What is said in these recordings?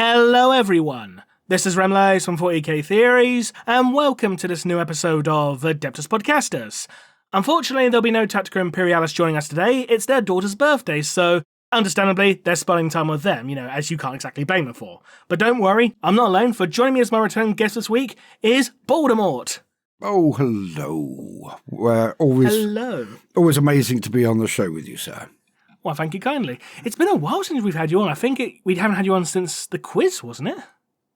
Hello everyone, this is Remleiz from 40k Theories, and welcome to this new episode of Adeptus Podcastus. Unfortunately, there'll be no Tactica Imperialis joining us today. It's their daughter's birthday, so understandably, they're spending time with them, as you can't exactly blame them for. But don't worry, I'm not alone, for joining me as my return guest this week is Baldermort. Oh, hello. Always amazing to be on the show with you, sir. Well, thank you kindly. It's been a while since we've had you on. I think we haven't had you on since the quiz, wasn't it?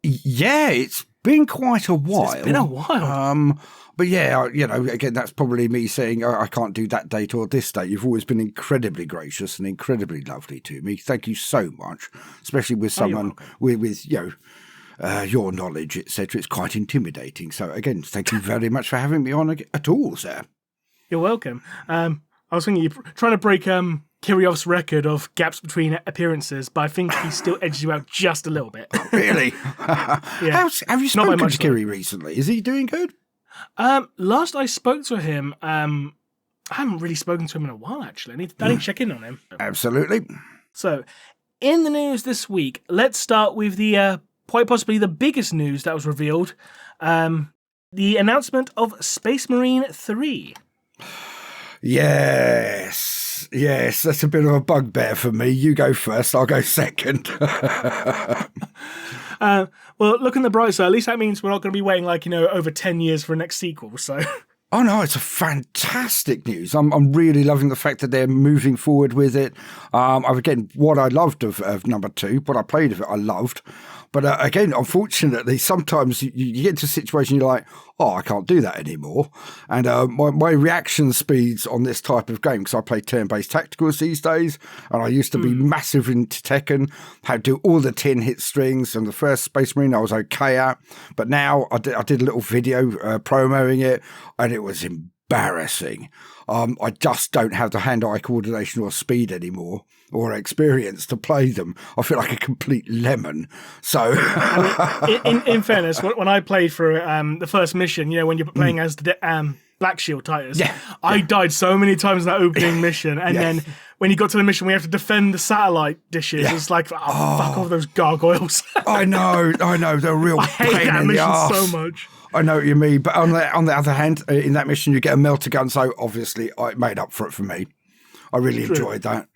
Yeah, it's been quite a while. It's been a while. But yeah, again, that's probably me saying I can't do that date or this date. You've always been incredibly gracious and incredibly lovely to me. Thank you so much, especially with someone with your knowledge, etc. It's quite intimidating. So again, thank you very much for having me on at all, sir. You're welcome. I was thinking you're trying to break Kiriov's record of gaps between appearances, but I think he still edges you out just a little bit. Really? Yeah. Have you spoken to Kiri recently? Is he doing good? Last I spoke to him, I haven't really spoken to him in a while, actually. I need to check in on him. Absolutely. So, in the news this week, let's start with the quite possibly the biggest news that was revealed. The announcement of Space Marine 3. Yes, that's a bit of a bugbear for me. You go first, I'll go second. Well, look on the bright side, at least that means we're not going to be waiting over 10 years for a next sequel, so... Oh no, it's a fantastic news. I'm really loving the fact that they're moving forward with it. Again, what I loved of number 2, what I played of it, I loved. But again, unfortunately, sometimes you get to a situation you're like, I can't do that anymore. And my reaction speeds on this type of game, because I play turn-based tacticals these days, and I used to be massive into Tekken, had to do all the 10 hit strings, and the first Space Marine I was okay at. But now I did a little video promoting it, and it was embarrassing. I just don't have the hand-eye coordination or speed anymore, or experience to play them. I feel like a complete lemon. So, in fairness, when I played for the first mission, when you're playing as the Black Shield Titus, I died so many times in that opening mission, and then when you got to the mission, we have to defend the satellite dishes. It's like, fuck off those gargoyles. I know, they're a real pain in the arse. I hate that mission so much. I know what you mean, but on the other hand, in that mission you get a melter gun, so obviously it made up for it for me. I really enjoyed that.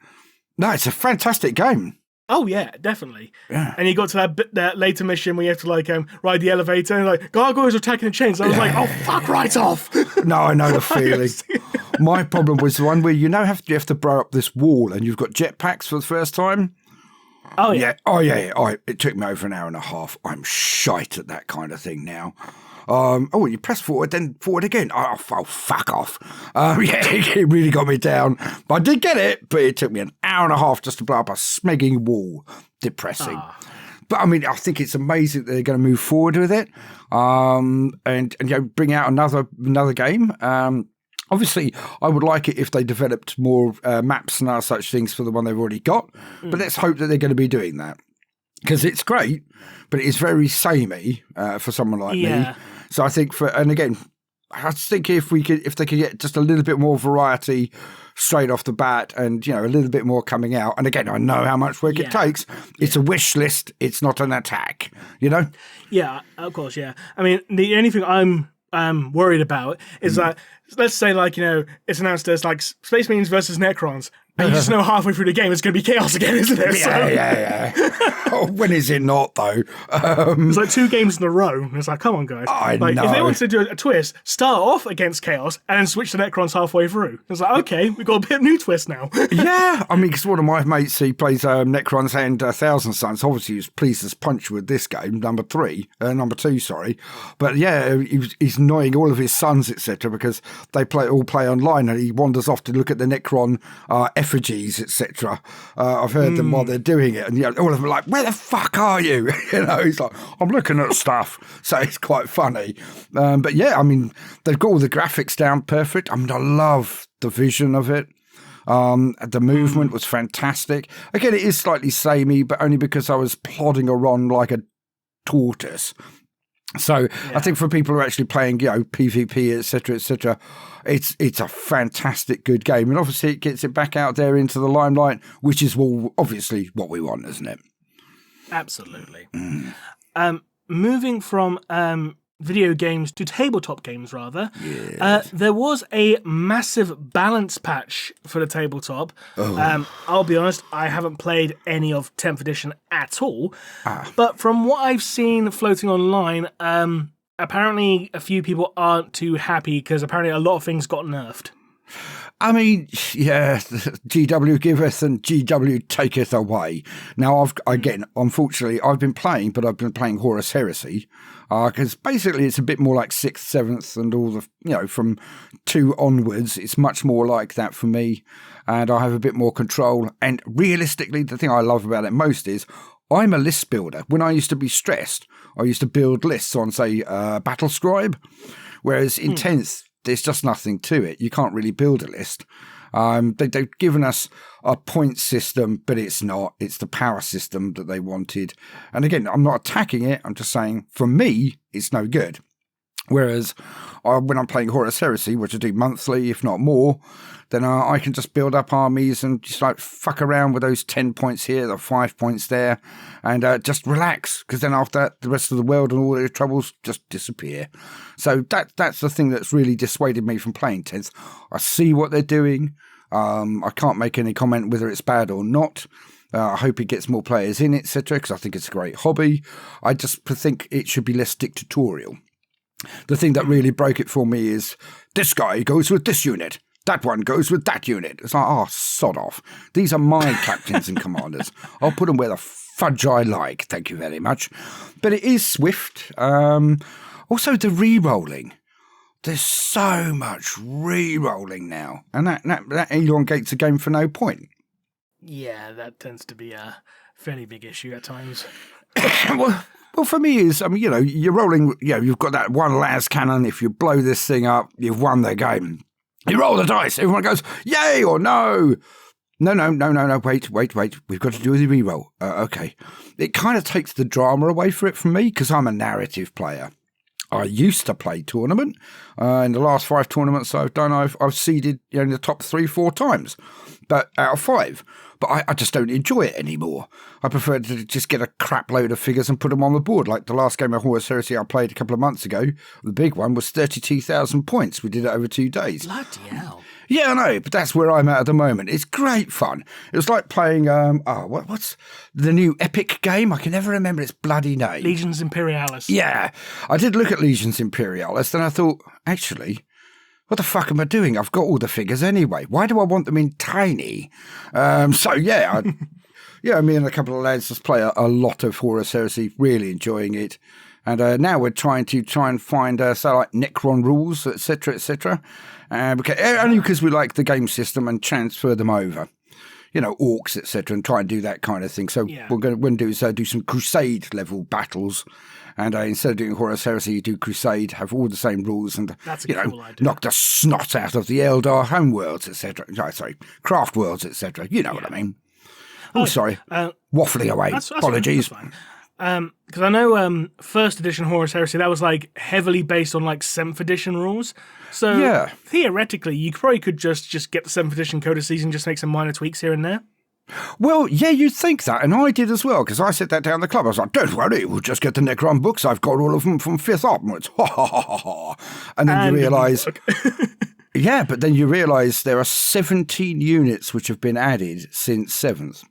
No, it's a fantastic game. Oh yeah, definitely. Yeah. And you got to that later mission where you have to ride the elevator and gargoyles are attacking the chains. I was like, oh fuck right off. No, I know the feeling. My problem was the one where you have to blow up this wall and you've got jetpacks for the first time. Oh yeah. It took me over an hour and a half. I'm shite at that kind of thing now. You press forward, then forward again. Oh, fuck off. It really got me down. But I did get it, but it took me an hour and a half just to blow up a smegging wall. Depressing. But, I think it's amazing that they're going to move forward with it and bring out another game. Obviously, I would like it if they developed more maps and other such things for the one they've already got. But let's hope that they're going to be doing that. Because it's great, but it's very samey for someone like me. So I think I think if they could get just a little bit more variety straight off the bat, and a little bit more coming out. And again, I know how much work it takes. It's a wish list. It's not an attack. Yeah, of course. Yeah. The only thing I'm worried about is that, let's say it's announced as Space Marines versus Necrons. And you just know halfway through the game it's going to be chaos again, isn't it? Yeah. When is it not, though? It's 2 games in a row. It's come on, guys. I know. If they wanted to do a twist, start off against chaos and then switch to Necrons halfway through. It's okay, we've got a bit of new twist now. Yeah, because one of my mates, he plays Necrons and Thousand Suns. Obviously, he was pleased as punch with this game, number 2, sorry. But yeah, he's annoying all of his sons, etc., because they all play online, and he wanders off to look at the Necron effigies, etc. I've heard them while they're doing it, and all of them are like, where the fuck are you? He's like, I'm looking at stuff. So it's quite funny. But yeah, they've got all the graphics down perfect. I love the vision of it. The movement was fantastic. Again, it is slightly samey, but only because I was plodding around like a tortoise. So I think for people who are actually playing, PvP, etc., it's a fantastic, good game. And obviously it gets it back out there into the limelight, which is obviously what we want, isn't it? Absolutely. Moving from video games to tabletop games, rather, there was a massive balance patch for the tabletop. I'll be honest, I haven't played any of 10th edition at all, but from what I've seen floating online, apparently a few people aren't too happy because apparently a lot of things got nerfed. I mean, yeah, GW giveth and GW taketh away. Now, unfortunately, I've been playing, but I've been playing Horus Heresy, because basically it's a bit more like 6th, 7th, and all the, from 2 onwards, it's much more like that for me, and I have a bit more control. And realistically, the thing I love about it most is I'm a list builder. When I used to be stressed, I used to build lists on, say, Battle Scribe, whereas in 10th, there's just nothing to it. You can't really build a list. They've given us a point system, but it's not. It's the power system that they wanted. And again, I'm not attacking it. I'm just saying, for me, it's no good. Whereas when I'm playing Horus Heresy, which I do monthly, if not more, then I can just build up armies and just like fuck around with those 10 points here, the 5 points there, and just relax. Because then after that, the rest of the world and all their troubles just disappear. So that's the thing that's really dissuaded me from playing 10th. I see what they're doing. I can't make any comment whether it's bad or not. I hope it gets more players in, etc., because I think it's a great hobby. I just think it should be less dictatorial. The thing that really broke it for me is this guy goes with this unit. That one goes with that unit. It's like, sod off. These are my captains and commanders. I'll put them where the fudge I like. Thank you very much. But it is swift. Also, the re-rolling. There's so much re-rolling now. And that elongates a game for no point. Yeah, that tends to be a fairly big issue at times. Well, for me is, you're rolling, you've got that one las cannon. If you blow this thing up, you've won the game. You roll the dice. Everyone goes, yay or no. No. Wait. We've got to do the reroll. Okay. It kind of takes the drama away from me because I'm a narrative player. I used to play tournament. In the last 5 tournaments I've done, I've seeded in the top 3-4 times, but out of 5. But I just don't enjoy it anymore. I prefer to just get a crap load of figures and put them on the board. Like the last game of Horus Heresy I played a couple of months ago, the big one was 32,000 points. We did it over 2 days. Bloody hell. Yeah, I know, but that's where I'm at the moment. It's great fun. It was like playing, what's the new epic game? I can never remember its bloody name. Legions Imperialis. Yeah, I did look at Legions Imperialis, and I thought, actually, what the fuck am I doing? I've got all the figures anyway. Why do I want them in tiny? Me and a couple of lads just play a lot of Horus Heresy, really enjoying it. And now we're trying and find, like Necron rules, etc. Only because we like the game system and transfer them over. Orcs, etc., and try and do that kind of thing. So what we're going to do is do some Crusade-level battles. And instead of doing Horus Heresy, you do Crusade, have all the same rules, and that's a cool idea. Knock the snot out of the Eldar homeworlds, etc. Craft worlds, etc. You know what I mean. Sorry. Waffling away. Apologies. That's fine. Because I know first edition Horus Heresy, that was like heavily based on like 7th edition rules. So theoretically, you probably could just get the 7th edition codices and just make some minor tweaks here and there. Well, yeah, you'd think that, and I did as well, because I said that down the club. I was like, don't worry, we'll just get the Necron books. I've got all of them from 5th onwards. And then you realise... Yeah, but then you realise there are 17 units which have been added since 7th.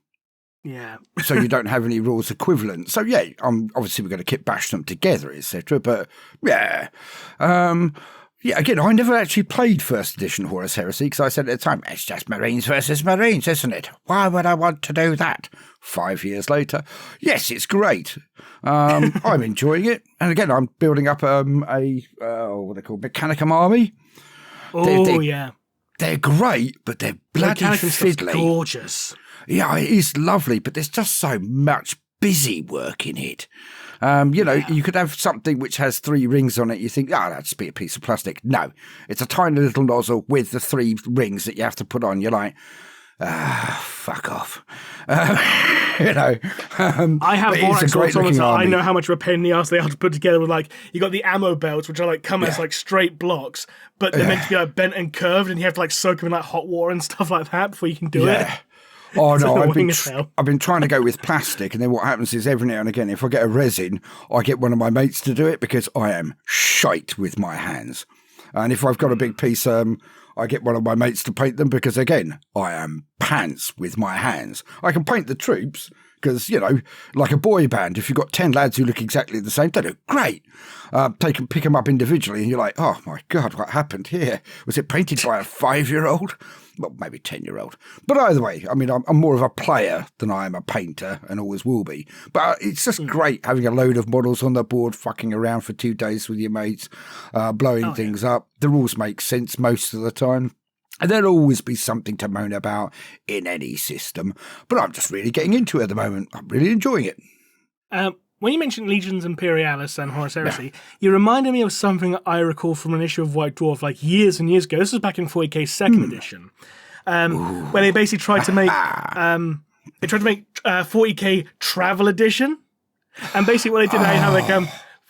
Yeah. So you don't have any rules equivalent. So, yeah, obviously we're going to kit bash them together, etc. But, yeah. Again, I never actually played first edition Horus Heresy because I said at the time, it's just Marines versus Marines, isn't it? Why would I want to do that? 5 years later, yes, it's great. I'm enjoying it. And again, I'm building up what they call Mechanicum army. They're great, but they're bloody fiddly. Gorgeous. Yeah, it is lovely, but there's just so much busy work in it. You could have something which has 3 rings on it. You think, that'd just be a piece of plastic. No, it's a tiny little nozzle with the 3 rings that you have to put on. You're like, fuck off. I have Votan automatons. I know how much of a pain in the ass they are to put together. With like, you got the ammo belts, which are like come as like straight blocks, but they're meant to be like bent and curved, and you have to like soak them in like hot water and stuff like that before you can do it. Oh It's no, annoying as hell. I've been trying to go with plastic, and then what happens is every now and again, if I get a resin, I get one of my mates to do it because I am shite with my hands. And if I've got a big piece, I get one of my mates to paint them because again, I am pants with my hands. I can paint the troops because, you know, like a boy band, if you've got 10 lads who look exactly the same, they look great. Pick them up individually and you're like, oh my God, what happened here? Was it painted by a 5-year-old? Well, maybe 10-year-old. But either way, I mean, I'm more of a player than I am a painter and always will be. But it's just great having a load of models on the board, fucking around for 2 days with your mates, blowing things up. The rules make sense most of the time. And there'll always be something to moan about in any system. But I'm just really getting into it at the moment. I'm really enjoying it. When you mentioned Legions Imperialis and Horus Heresy, you reminded me of something that I recall from an issue of White Dwarf like years and years ago. This was back in 40k second edition, where they basically tried to make 40k travel edition, and basically what they did, they had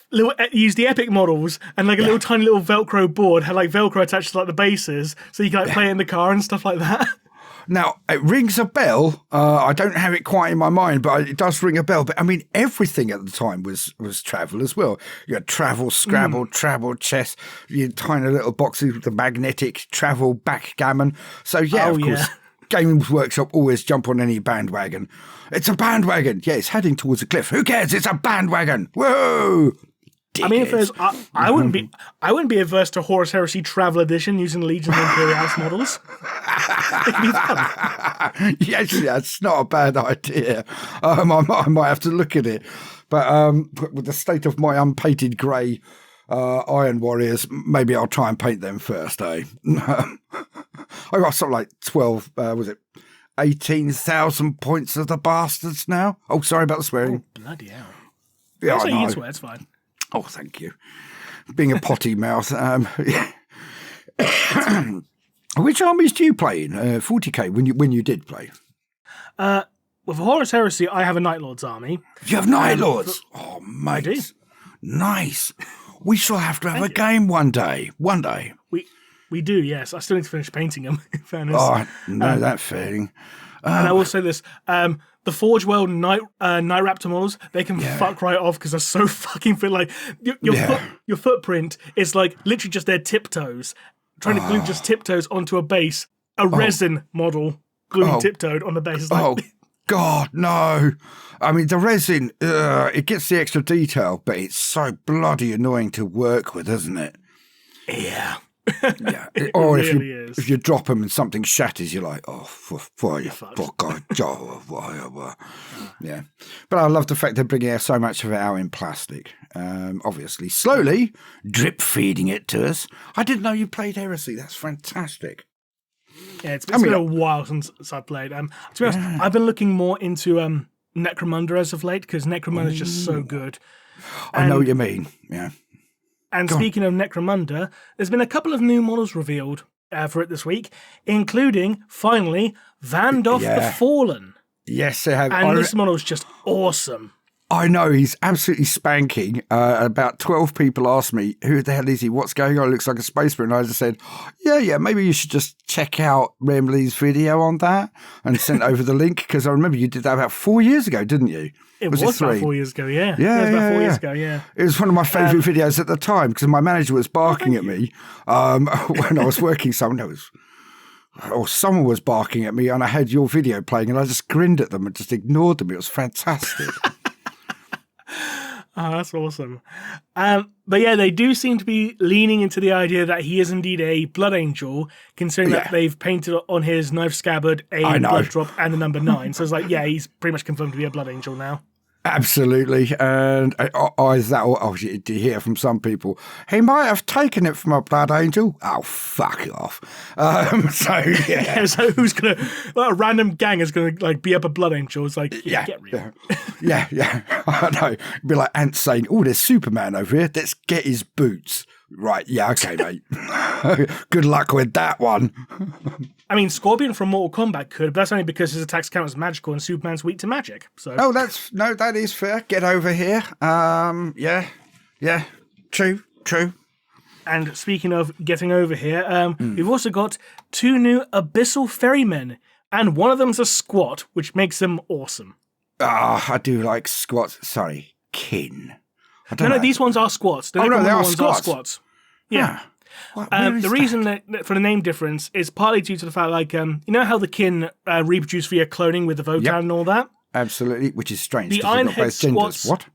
like use the epic models and like a little tiny little Velcro board had like Velcro attached to like the bases, so you can like play it in the car and stuff like that. Now, it rings a bell. I don't have it quite in my mind, but it does ring a bell. But I mean, everything at the time was travel as well. You had travel Scrabble, travel chess, your tiny little boxes with the magnetic travel backgammon. So yeah, of course, Games Workshop always jump on any bandwagon. It's a bandwagon. Yeah, it's heading towards a cliff. Who cares? It's a bandwagon. Whoa! I mean, if there's, I wouldn't be averse to Horus Heresy Travel Edition using Legion Imperialis models. It'd be fun. Yes, that's not a bad idea. I might have to look at it, but with the state of my unpainted grey Iron Warriors, maybe I'll try and paint them first. I got something like 12. Was it 18,000 points of the bastards now? Oh, sorry about the swearing. Oh, bloody hell! Yeah, I know. You can swear. It's fine. Oh, thank you. Being a potty mouth. Which armies do you play in? 40k, when you did play? With Horus Heresy, I have a Night Lord's army. You have Night Lords? Oh, mate. I do. Nice. We shall have to have a game one day. One day. We do, yes. I still need to finish painting them, in fairness. Oh, I know that feeling. And I will say this. The Forge World Night Raptor models, they can fuck right off because they're so fucking fit. Like, your footprint is like literally just their tiptoes. Trying to glue just tiptoes onto a base. A resin model gluing tiptoed on the base. Is like, oh, God, no. I mean, the resin, it gets the extra detail, but it's so bloody annoying to work with, isn't it? Yeah. Yeah. Or really if you drop them and something shatters, you're like, oh, for you God. Yeah. But I love the fact they're bringing out so much of it out in plastic. Obviously, slowly drip feeding it to us. I didn't know you played Heresy. That's fantastic. Yeah, it's been a while since I played. To be honest, I've been looking more into Necromunda as of late because Necromunda is just so good. I know what you mean. Yeah. And speaking of Necromunda, there's been a couple of new models revealed for it this week, including, finally, Vandoff the Fallen. Yes, they have. And this model's just awesome. I know, he's absolutely spanking. About 12 people asked me, who the hell is he? What's going on? It looks like a spaceman. And I just said, yeah, maybe you should just check out Remleiz video on that and sent over the link, because I remember you did that about 4 years ago, didn't you? It was about 4 years ago, yeah. Yeah, it was about 4 years ago, yeah. It was one of my favourite videos at the time because my manager was barking at me when I was working somewhere. Or someone was barking at me and I had your video playing and I just grinned at them and just ignored them. It was fantastic. Oh, that's awesome. But yeah, they do seem to be leaning into the idea that he is indeed a blood angel, considering that they've painted on his knife scabbard a blood drop and a number 9. So it's like, yeah, he's pretty much confirmed to be a blood angel now. Absolutely. And you hear from some people, he might have taken it from a blood angel. Oh, fuck off. So who's going to, a random gang is going to like be up a blood angel. It's like, get real. Yeah. I know. It'd be like ants saying, oh, there's Superman over here. Let's get his boots. Right. Yeah. Okay, mate. Good luck with that one. I mean, Scorpion from Mortal Kombat could, but that's only because his attacks count as magical and Superman's weak to magic. So. Oh, that is fair. Get over here. Yeah. True. And speaking of getting over here, we've also got 2 new Abyssal Ferrymen and one of them's a squat, which makes them awesome. I do like squats. Sorry, kin. I don't No, know. these ones are squats. The Oh, no, Necromunda they are ones squats. are squats. Yeah. Where is The reason that for the name difference is partly due to the fact, like, you know how the kin reproduce via cloning with the Votan Yep. and all that? Absolutely, which is strange. The 'cause they've got Ironhead both genders. squats- What?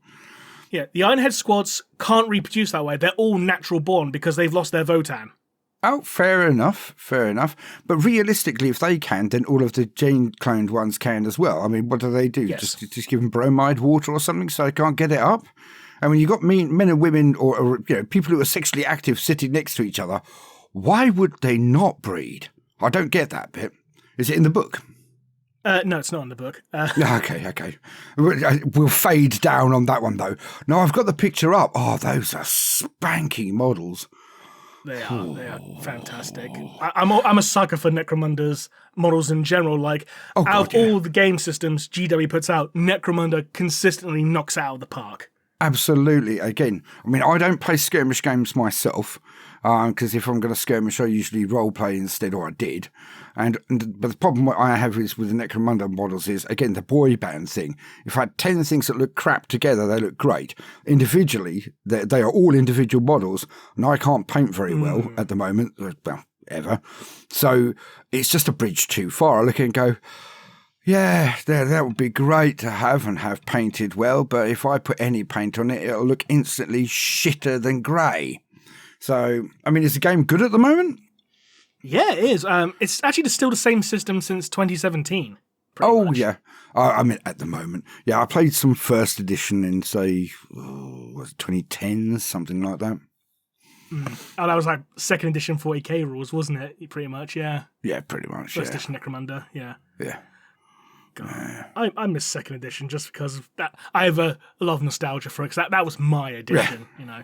Yeah, the Ironhead squats can't reproduce that way. They're all natural born because they've lost their Votan. Oh, fair enough. But realistically, if they can, then all of the gene-cloned ones can as well. I mean, what do they do? Yes. Just give them bromide water or something so they can't get it up? And when you've got men and women or people who are sexually active sitting next to each other, why would they not breed? I don't get that bit. Is it in the book? No, it's not in the book. Okay. We'll fade down on that one, though. No, I've got the picture up. Oh, those are spanking models. They are fantastic. I'm a sucker for Necromunda's models in general. Like, out of all the game systems GW puts out, Necromunda consistently knocks it out of the park. Absolutely. Again, I mean, I don't play skirmish games myself because if I'm going to skirmish, I usually role play instead, or I did. But the problem I have is with the Necromunda models is, again, the boy band thing. If I had 10 things that look crap together, they look great. Individually, they are all individual models, and I can't paint very well at the moment, well, ever. So it's just a bridge too far. I look at it and go, yeah, that would be great to have painted well, but if I put any paint on it, it'll look instantly shitter than grey. So, I mean, is the game good at the moment? Yeah, it is. It's actually still the same system since 2017. Much. Yeah. I mean, at the moment. Yeah, I played some first edition in, say, was it 2010, something like that. Oh, that was like second edition 40k rules, wasn't it? Pretty much, yeah. Yeah, pretty much, First edition Necromunda, yeah. Yeah. God. I miss second edition just because of that. I have a lot of nostalgia for it because that was my edition, you know.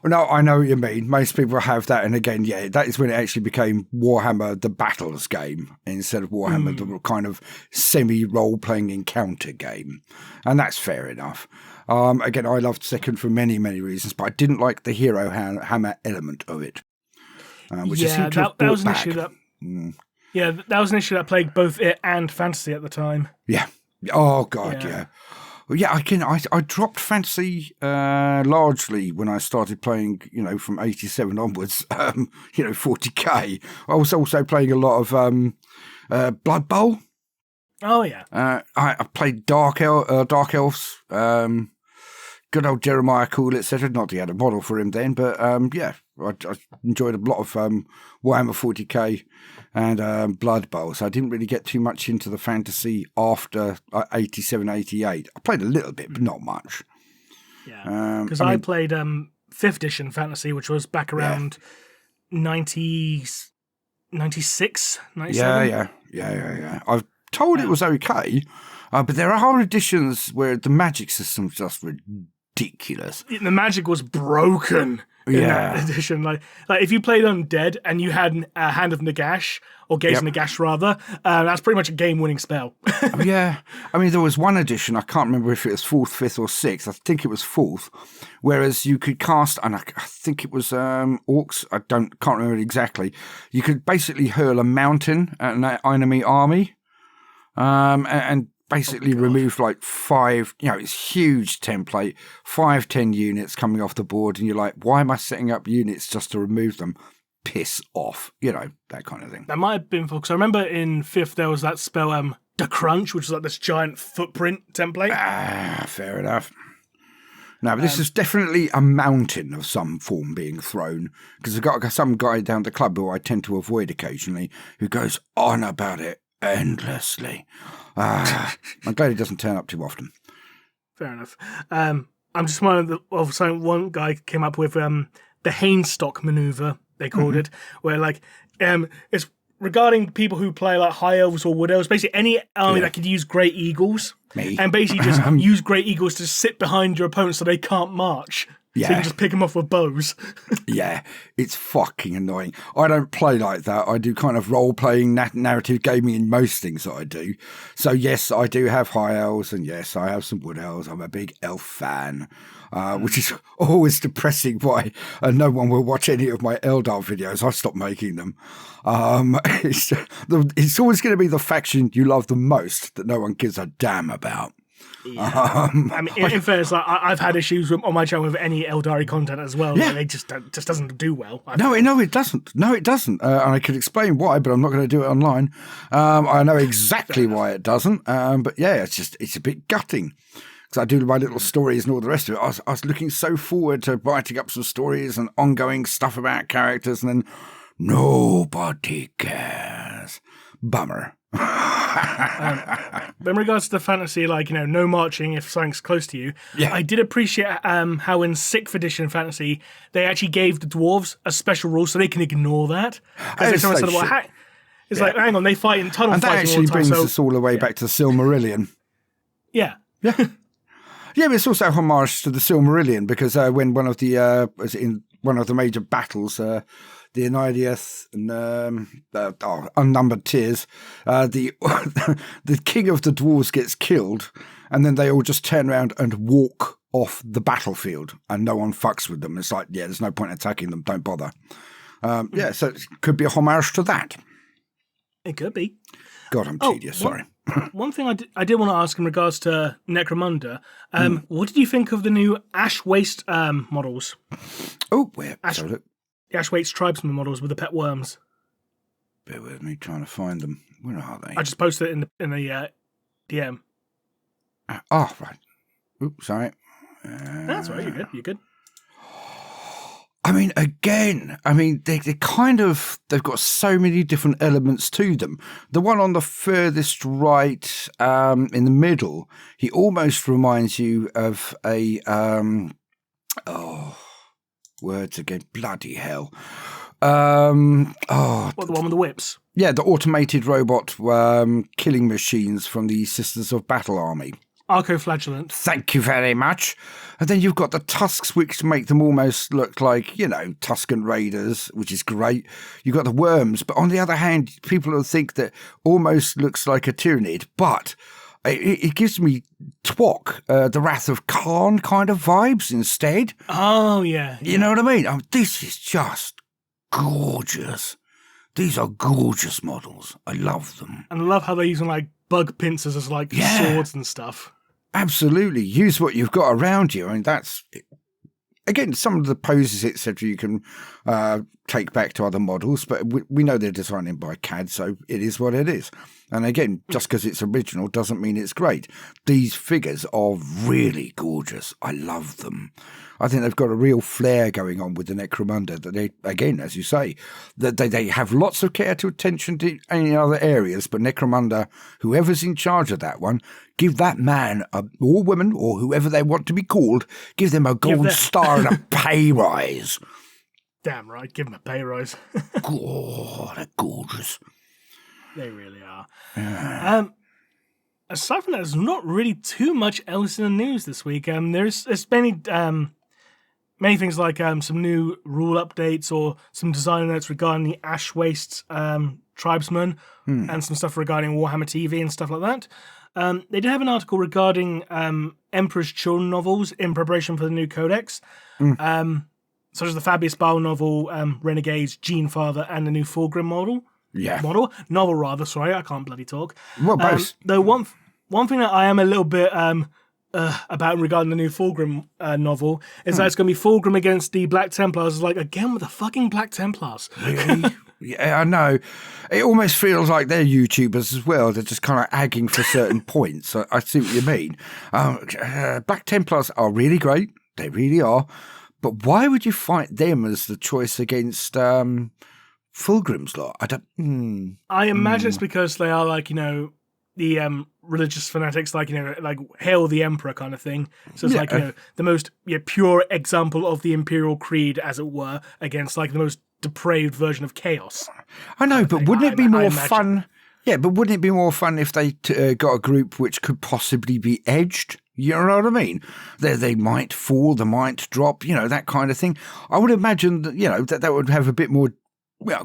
No, I know what you mean. Most people have that, and again, yeah, that is when it actually became Warhammer the Battles game instead of Warhammer the kind of semi-role-playing encounter game, and that's fair enough. Again, I loved second for many, many reasons, but I didn't like the hero hammer element of it, which I seem to have that was an brought issue back. Yeah, that was an issue that plagued both it and fantasy at the time. Yeah. Oh God, yeah. Well, yeah, I dropped fantasy largely when I started playing, from 87 onwards, 40k. I was also playing a lot of Blood Bowl. Oh, yeah. I played Dark Elves, good old Jeremiah Kahl, etc. Not that he had a model for him then, but yeah, I enjoyed a lot of Warhammer 40k and Blood Bowl, so I didn't really get too much into the fantasy after 87, 88. I played a little bit, but not much. Yeah, because I played 5th edition fantasy, which was back around 96, 97. Yeah. I've told it was okay, but there are editions where the magic system's just ridiculous. The magic was broken in that edition. Like if you played Undead and you had a Hand of Nagash, or Gaze of Nagash rather, that's pretty much a game-winning spell. Yeah. I mean, there was one edition, I can't remember if it was 4th, 5th or 6th, I think it was 4th, whereas you could cast, and I think it was orcs, can't remember exactly, you could basically hurl a mountain at an enemy army, and basically remove like 5, it's huge template, 5-10 units coming off the board, and you're like, why am I setting up units just to remove them? Piss off, that kind of thing. That might have been because I remember in 5th there was that spell, the Crunch, which was like this giant footprint template. Fair enough. No, but this is definitely a mountain of some form being thrown, because I've got some guy down the club who I tend to avoid occasionally who goes on about it endlessly. I'm glad he doesn't turn up too often. Fair enough. I'm just reminded of something one guy came up with, the Hainstock maneuver, they called it, where it's regarding people who play like High Elves or Wood Elves, basically any army that could use Great Eagles. Me. And basically just use Great Eagles to sit behind your opponent so they can't march. So you can just pick them off with bows. Yeah, it's fucking annoying. I don't play like that. I do kind of role-playing narrative gaming in most things that I do. So yes, I do have high elves, and yes, I have some wood elves. I'm a big elf fan, which is always depressing why no one will watch any of my Eldar videos. I stopped making them. It's always going to be the faction you love the most that no one gives a damn about. Yeah. I mean, in fairness, I've had issues on my channel with any Eldari content as well. Yeah. They just doesn't do well. No, it doesn't. No, it doesn't. And I could explain why, but I'm not going to do it online. I know exactly why it doesn't. But yeah, it's a bit gutting. Because I do my little stories and all the rest of it. I was looking so forward to writing up some stories and ongoing stuff about characters, and then nobody cares. Bummer. In regards to the fantasy, no marching if something's close to you, Yeah. I did appreciate how in 6th edition fantasy they actually gave the dwarves a special rule so they can ignore that. Because someone said, hang on, they fight in tunnel And that fighting all actually the time. brings So, us all the way back to the Silmarillion. yeah. Yeah, but it's also a homage to the Silmarillion because when one of the major battles, the Ennidiath and unnumbered tears, the king of the dwarves gets killed, and then they all just turn around and walk off the battlefield, and no one fucks with them. It's like, yeah, there's no point attacking them. Don't bother. Yeah, so it could be a homage to that. It could be. God, I'm tedious. Sorry. One thing I did want to ask in regards to Necromunda, what did you think of the new Ash Waste models? Oh, where? The Ash Waste tribesman models with the pet worms. Bear with me, trying to find them. Where are they? I just posted it in the DM. Right. Oops, sorry. That's right. You're good. I mean, again, they've got so many different elements to them. The one on the furthest right, in the middle, he almost reminds you of a, words again, bloody hell. The one with the whips? Yeah, the automated robot killing machines from the Sisters of Battle Army. Arcoflagellant. Thank you very much. And then you've got the tusks, which make them almost look like, Tusken Raiders, which is great. You've got the worms, but on the other hand, people will think that almost looks like a Tyranid, but it gives me Twok, the Wrath of Khan kind of vibes instead. Oh, yeah. You know what I mean? This is just gorgeous. These are gorgeous models. I love them. And I love how they're using, bug pincers as, swords and stuff. Absolutely. Use what you've got around you. I mean, that's, again, some of the poses, etc., you can take back to other models, but we know they're designed by CAD, so it is what it is. And again, just because it's original doesn't mean it's great. These figures are really gorgeous. I love them. I think they've got a real flair going on with the Necromunda that they, again, as you say, that they have lots of care to attention to any other areas, but Necromunda, whoever's in charge of that one, give that man or woman or whoever they want to be called, give them a gold star and a pay rise. Damn right, give them a pay rise. God, they're gorgeous. They really are. Yeah. Aside from that, there's not really too much else in the news this week. There's many things like some new rule updates or some design notes regarding the Ash Waste tribesmen and some stuff regarding Warhammer TV and stuff like that. They did have an article regarding Emperor's Children novels in preparation for the new Codex, such as the Fabius Bile novel, Renegade's Gene Father, and the new Fulgrim model. Yeah. Novel rather, sorry, I can't bloody talk. Well, both. Though one thing that I am a little bit about regarding the new Fulgrim novel is that it's going to be Fulgrim against the Black Templars. Again with the fucking Black Templars. Really? Yeah, I know. It almost feels like they're YouTubers as well. They're just kind of agging for certain points. I see what you mean. Black Templars are really great. They really are. But why would you fight them as the choice against Fulgrim's lot? I imagine it's because they are the religious fanatics, hail the emperor kind of thing. So it's the most pure example of the imperial creed, as it were, against the most depraved version of chaos. I know, but wouldn't it be more fun? Yeah, but wouldn't it be more fun if they got a group which could possibly be edged? You know what I mean? They might fall, they might drop, that kind of thing. I would imagine that, that would have a bit more,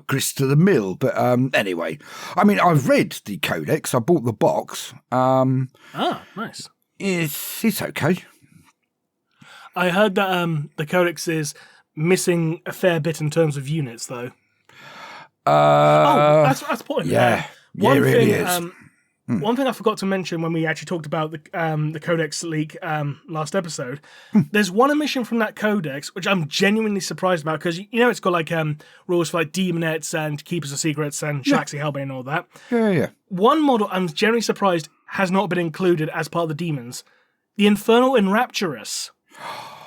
grist to the mill. But anyway, I mean, I've read the Codex. I bought the box. Nice. It's okay. I heard that the Codex is missing a fair bit in terms of units, though. That's the point. Yeah, it really is. One thing I forgot to mention when we actually talked about the Codex leak last episode, there's one omission from that Codex which I'm genuinely surprised about, because it's got like rules for like demonettes and keepers of secrets and Shaxi Hellbane and all that. Yeah. One model I'm genuinely surprised has not been included as part of the demons. The Infernal Enrapturus.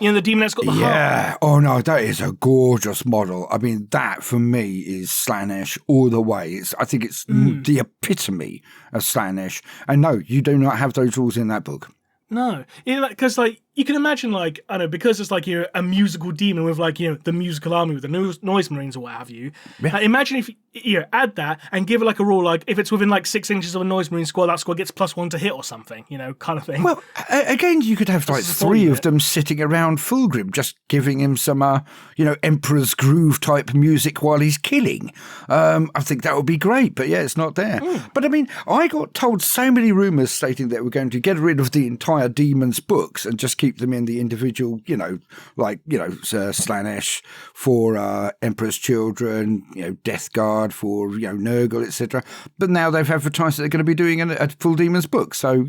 The demonette's got the heart. Yeah. Oh, no, that is a gorgeous model. I mean, that for me is Slaanesh all the way. I think it's the epitome of Slaanesh. And no, you do not have those rules in that book. No. Because, you can imagine, I don't know, because it's a musical demon with, the musical army with the noise marines or what have you. Yeah. Imagine if you add that and give it a rule, if it's within 6 inches of a noise marine squad, that squad gets +1 to hit or something, kind of thing. Well, again, you could have 3 of them sitting around Fulgrim, just giving him some, Emperor's Groove type music while he's killing. I think that would be great, but yeah, it's not there. But I mean, I got told so many rumours stating that we're going to get rid of the entire Demons books and just keep them in the individual, Slaanesh for Emperor's Children, Death Guard for, Nurgle, etc. But now they've advertised that they're going to be doing a full Demons book. So,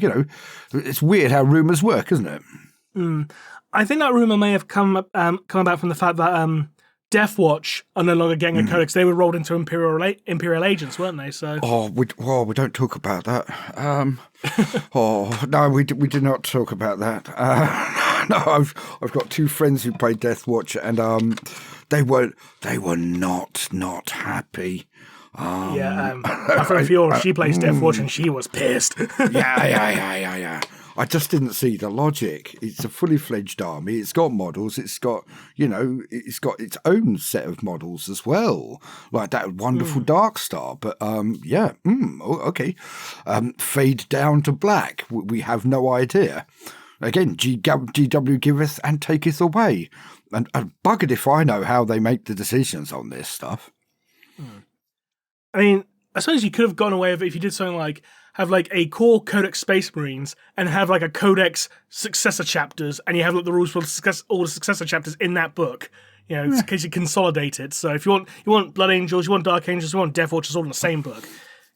it's weird how rumours work, isn't it? I think that rumour may have come about from the fact that Death Watch are no longer getting a Codex. They were rolled into Imperial agents, weren't they? So we don't talk about that. No, we do not talk about that. No, I've got 2 friends who play Death Watch, and they were not happy. My friend Fiora, she plays Death Watch, and she was pissed. Yeah. I just didn't see the logic. It's a fully fledged army. It's got models. It's got, it's got its own set of models as well, like that wonderful Dark Star. But okay. Fade down to black. We have no idea. Again, GW giveth and taketh away. And buggered if I know how they make the decisions on this stuff. I mean, I suppose you could have gone away with it if you did something like have a core Codex Space Marines and have a Codex successor chapters, and you have the rules for all the successor chapters in that book. In case you consolidate it. So if you want Blood Angels, you want Dark Angels, you want Death Watchers, all in the same book.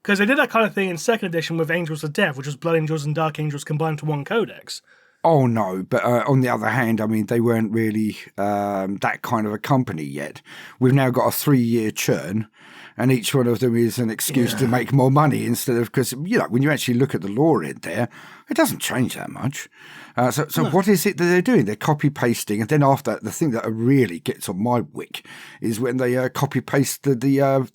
Because they did that kind of thing in 2nd edition with Angels of Death, which was Blood Angels and Dark Angels combined to one Codex. Oh, no, but on the other hand, I mean, they weren't really that kind of a company yet. We've now got a 3-year churn, and each one of them is an excuse to make more money instead of, because, when you actually look at the lore in there, it doesn't change that much. So what is it that they're doing? They're copy-pasting, and then after, the thing that really gets on my wick is when they copy-paste the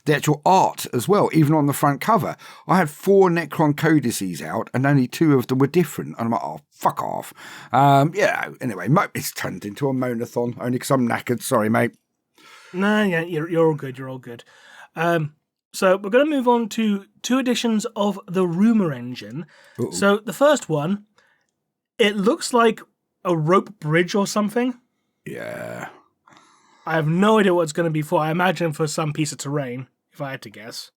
actual art as well, even on the front cover. I had 4 Necron codices out, and only 2 of them were different. And I'm like, oh, fuck off. Anyway, it's turned into a moanathon, only because I'm knackered. Sorry, mate. No, yeah, you're all good. You're all good. So we're going to move on to 2 editions of the Rumour Engine. Uh-oh. So the first one, it looks like a rope bridge or something. Yeah. I have no idea what it's going to be for. I imagine for some piece of terrain, if I had to guess.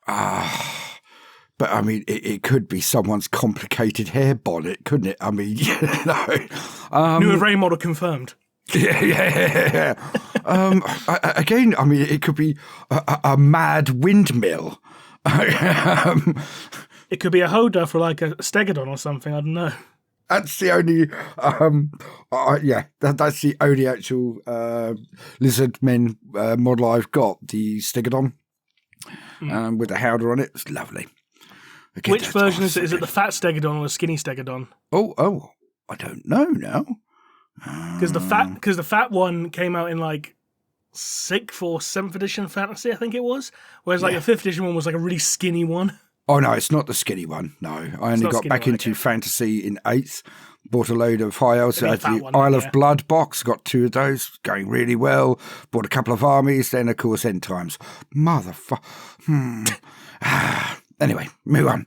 But I mean, it could be someone's complicated hair bonnet, couldn't it? I mean, New array model confirmed. Yeah. Again, I mean, it could be a mad windmill. It could be a Hoda for a Stegodon or something. I don't know. That's the only, that's the only actual lizard men model I've got. The Stegodon with the Howder on it. It's lovely. Again, which version is it? Is it the fat Stegodon or the skinny Stegodon? Oh, I don't know now. Because the fat one came out in 6th or 7th edition fantasy, I think it was. Whereas the 5th edition one was a really skinny one. Oh no, it's not the skinny one. No, I only got back into fantasy in 8th. Bought a load of high elves. I had the Isle of Blood box. Got 2 of those, going really well. Bought a couple of armies. Then of course End Times. Motherfucker. Anyway, move on.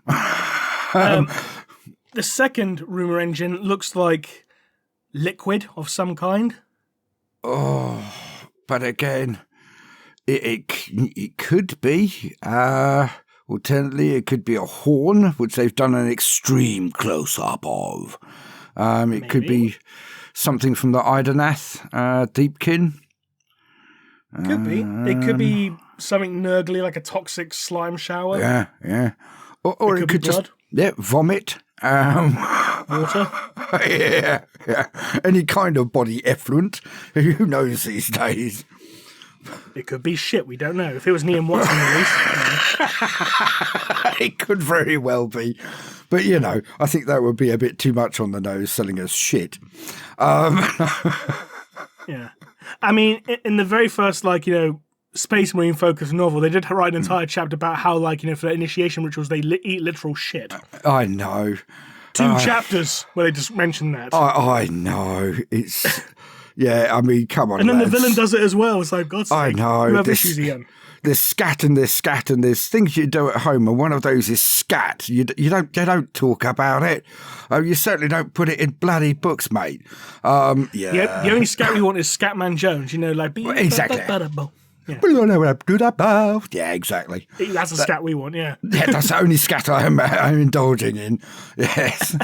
The second rumour engine looks like liquid of some kind. Oh, but again, it could be. Alternatively, it could be a horn, which they've done an extreme close-up of. It could be something from the Idonath Deepkin. Could be. It could be something nurgly, like a toxic slime shower. Yeah. Or it could just vomit. Water. Yeah. Any kind of body effluent. Who knows these days? It could be shit. We don't know. If it was Liam Watson release, it could very well be. But, I think that would be a bit too much on the nose, selling us shit. Yeah. I mean, in the very first, Space Marine focused novel, they did write an entire chapter about how, for their initiation rituals, they eat literal shit. I know. 2 chapters where they just mentioned that. I know. It's... Yeah, I mean, come on, and then lads. the villain does it as well. It's like, God's sake. I know. You have issues again. There's scat and there's things you do at home, and one of those is scat. You don't talk about it. You certainly don't put it in bloody books, mate. Yeah. The only scat we want is Scatman Jones. Exactly. Yeah, exactly. That's the scat we want. Yeah. Yeah, that's the only scat I'm indulging in. Yes.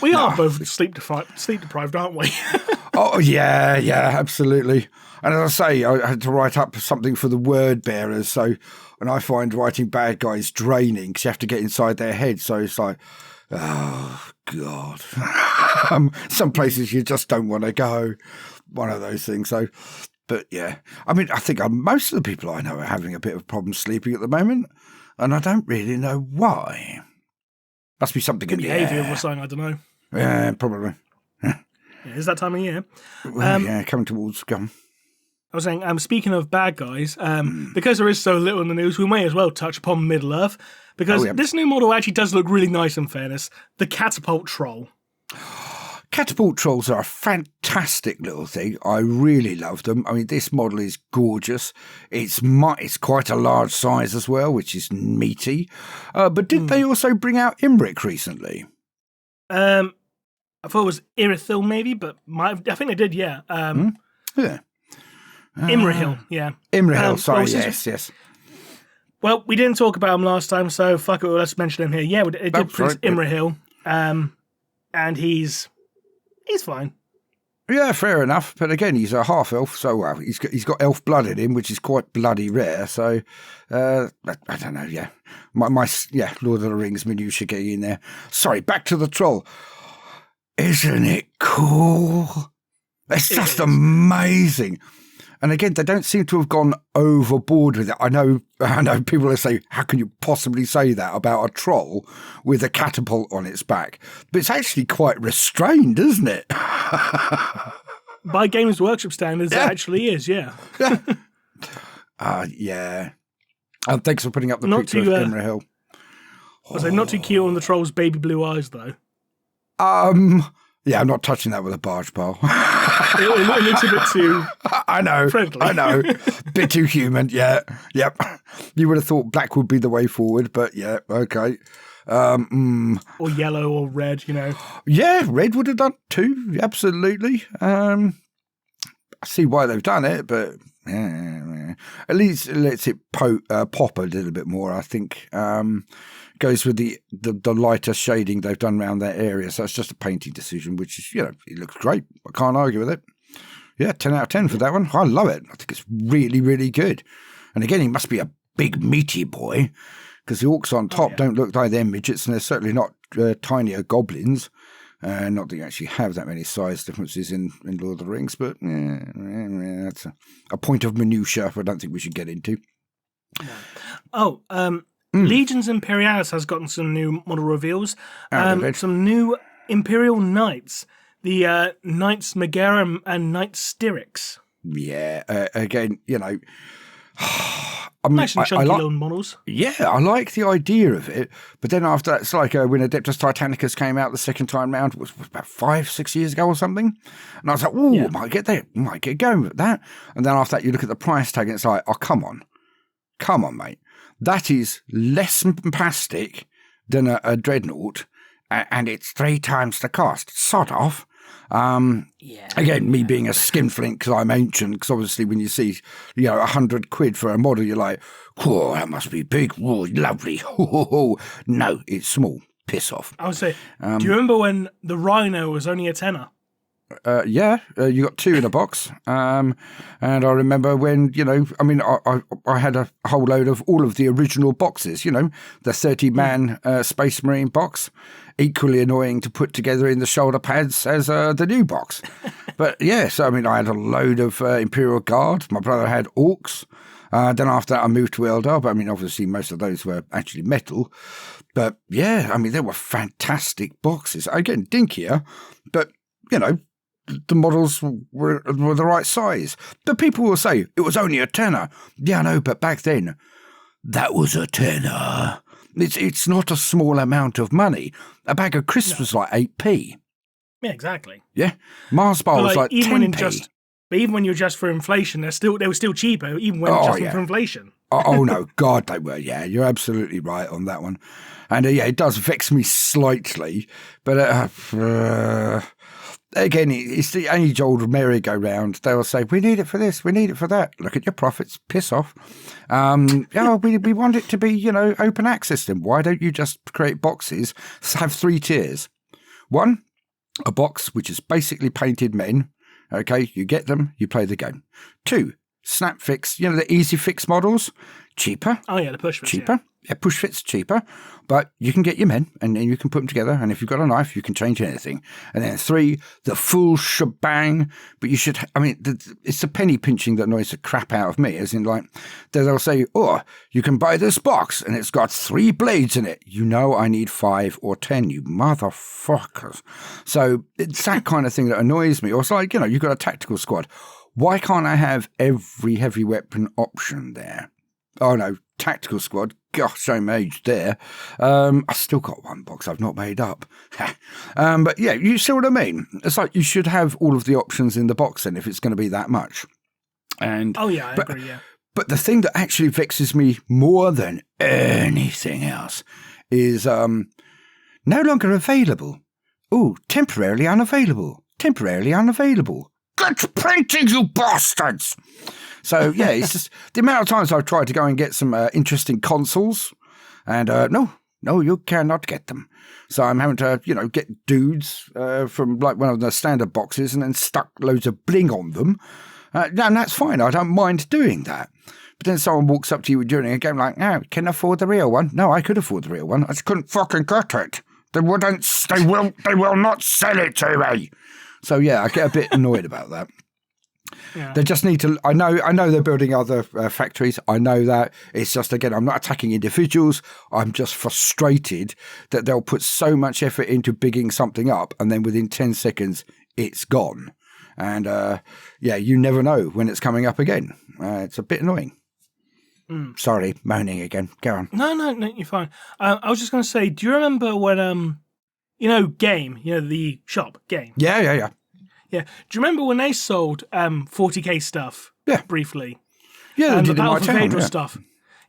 We are both sleep deprived, aren't we? Oh, yeah, absolutely. And as I say, I had to write up something for the word bearers. And I find writing bad guys draining because you have to get inside their head. So it's like, oh, God. Some places you just don't want to go. One of those things. But yeah, I mean, I think most of the people I know are having a bit of a problem sleeping at the moment. And I don't really know why. Must be something in the behaviour air. or something, I don't know. Yeah, probably. Yeah, it's that time of year. Well, coming towards gum. I was saying, speaking of bad guys, because there is so little in the news, we may as well touch upon Middle-earth, because this new model actually does look really nice, in fairness. The Catapult Troll. Catapult Trolls are a fantastic little thing. I really love them. I mean, this model is gorgeous. It's quite a large size as well, which is meaty. But did they also bring out Imric recently? I thought it was Irithil maybe, but I think they did, yeah. Yeah. Imrahil, yeah. Imrahil, sorry, yes. Well, we didn't talk about him last time, so fuck it, let's mention him here. Yeah, it did Prince Imrahil, and he's fine. Yeah, fair enough. But again, he's a half elf, so he's got elf blood in him, which is quite bloody rare. So I don't know. Yeah, my Lord of the Rings minutiae getting in there. Sorry, back to the troll. Isn't it cool? It's just amazing. And again, they don't seem to have gone overboard with it. I know people will say, how can you possibly say that about a troll with a catapult on its back? But it's actually quite restrained, isn't it? By Games Workshop standards, it actually is, yeah. Yeah. And thanks for putting up the picture of Imrahil. I was not too cute on the troll's baby blue eyes, though. Yeah, I'm not touching that with a barge pole. It looks a bit too friendly. I know. Bit too human, yeah. Yep. You would have thought black would be the way forward, but yeah, okay. Or yellow or red, Yeah, red would have done too, absolutely. I see why they've done it, but at least it lets it pop a little bit more, I think. Goes with the lighter shading they've done around that area. So it's just a painting decision, which is, it looks great. I can't argue with it. Yeah, 10 out of 10 for that one. I love it. I think it's really, really good. And again, he must be a big, meaty boy, because the orcs on top don't look like they're midgets, and they're certainly not tinier goblins. Not that you actually have that many size differences in Lord of the Rings, but that's a point of minutiae I don't think we should get into. Legions Imperialis has gotten some new model reveals. Some new Imperial Knights. The Knights Megara and Knights Styrax. Yeah, again, Nice and chunky little models. Yeah, I like the idea of it, but then after that, it's like when Adeptus Titanicus came out the second time round, was about 5-6 years ago or something, and I was like, I might get there, might get going with that, and then after that, you look at the price tag, and it's like, oh, come on, mate. That is less bombastic than a Dreadnought, and it's 3 times the cost. Sod off. Again, me being a skinflint because I'm ancient, because obviously when you see, £100 for a model, you're like, whoa, that must be big. Whoa, lovely. No, it's small. Piss off. I would say, do you remember when the Rhino was only a tenner? You got 2 in a box. And I remember when, I had a whole load of all of the original boxes, the 30-man Space Marine box, equally annoying to put together in the shoulder pads as the new box. But I had a load of Imperial Guard. My brother had Orcs. Then after that, I moved to Eldar, but obviously most of those were actually metal. But they were fantastic boxes. Again, dinkier, but, the models were the right size. But people will say, it was only a tenner. Yeah, I know, but back then, that was a tenner. It's not a small amount of money. A bag of crisps was like 8p. Yeah, exactly. Yeah. Mars bar was like 10p. But even when you adjust for inflation, they were still cheaper, even when adjusting for inflation. Oh, no, God, they were. Yeah, you're absolutely right on that one. And it does vex me slightly, but again, it's the age-old merry-go-round. They'll say, we need it for this, we need it for that. Look at your profits, piss off. We want it to be, open access. Then why don't you just create boxes, have 3 tiers? 1, a box which is basically painted men. Okay, you get them, you play the game. 2, snap fix, the easy fix models, cheaper. Oh yeah, the push fits. Cheaper. Yeah, push fits cheaper, but you can get your men and then you can put them together. And if you've got a knife, you can change anything. And then 3, the full shebang. But you should, it's the penny pinching that annoys the crap out of me. As in, they'll say, oh, you can buy this box and it's got 3 blades in it. I need 5 or 10, you motherfuckers. So it's that kind of thing that annoys me. Or it's like, you've got a tactical squad. Why can't I have every heavy weapon option there? Oh no, tactical squad. Gosh, I'm aged there. I still got 1 box I've not made up. But yeah, you see what I mean? It's like you should have all of the options in the box then if it's going to be that much. And I agree, yeah. But the thing that actually vexes me more than anything else is no longer available. Oh, temporarily unavailable. Temporarily unavailable. Get printing, you bastards! So, yeah, it's just the amount of times I've tried to go and get some interesting consoles, and no, you cannot get them. So I'm having to, get dudes from one of the standard boxes and then stuck loads of bling on them. And that's fine. I don't mind doing that. But then someone walks up to you during a game like, oh, can I afford the real one? No, I could afford the real one. I just couldn't fucking get it. They will not sell it to me. So, yeah, I get a bit annoyed about that. Yeah. They just need to. I know they're building other factories. I know that. It's just, again, I'm not attacking individuals. I'm just frustrated that they'll put so much effort into bigging something up, and then within 10 seconds, it's gone. And you never know when it's coming up again. It's a bit annoying. Sorry, moaning again. Go on. No, you're fine. I was just going to say, do you remember when Game, the shop Game? Yeah. Yeah. Do you remember when they sold 40k stuff? Yeah. Briefly. Yeah, they did the in my Battle for town. Phaedra stuff.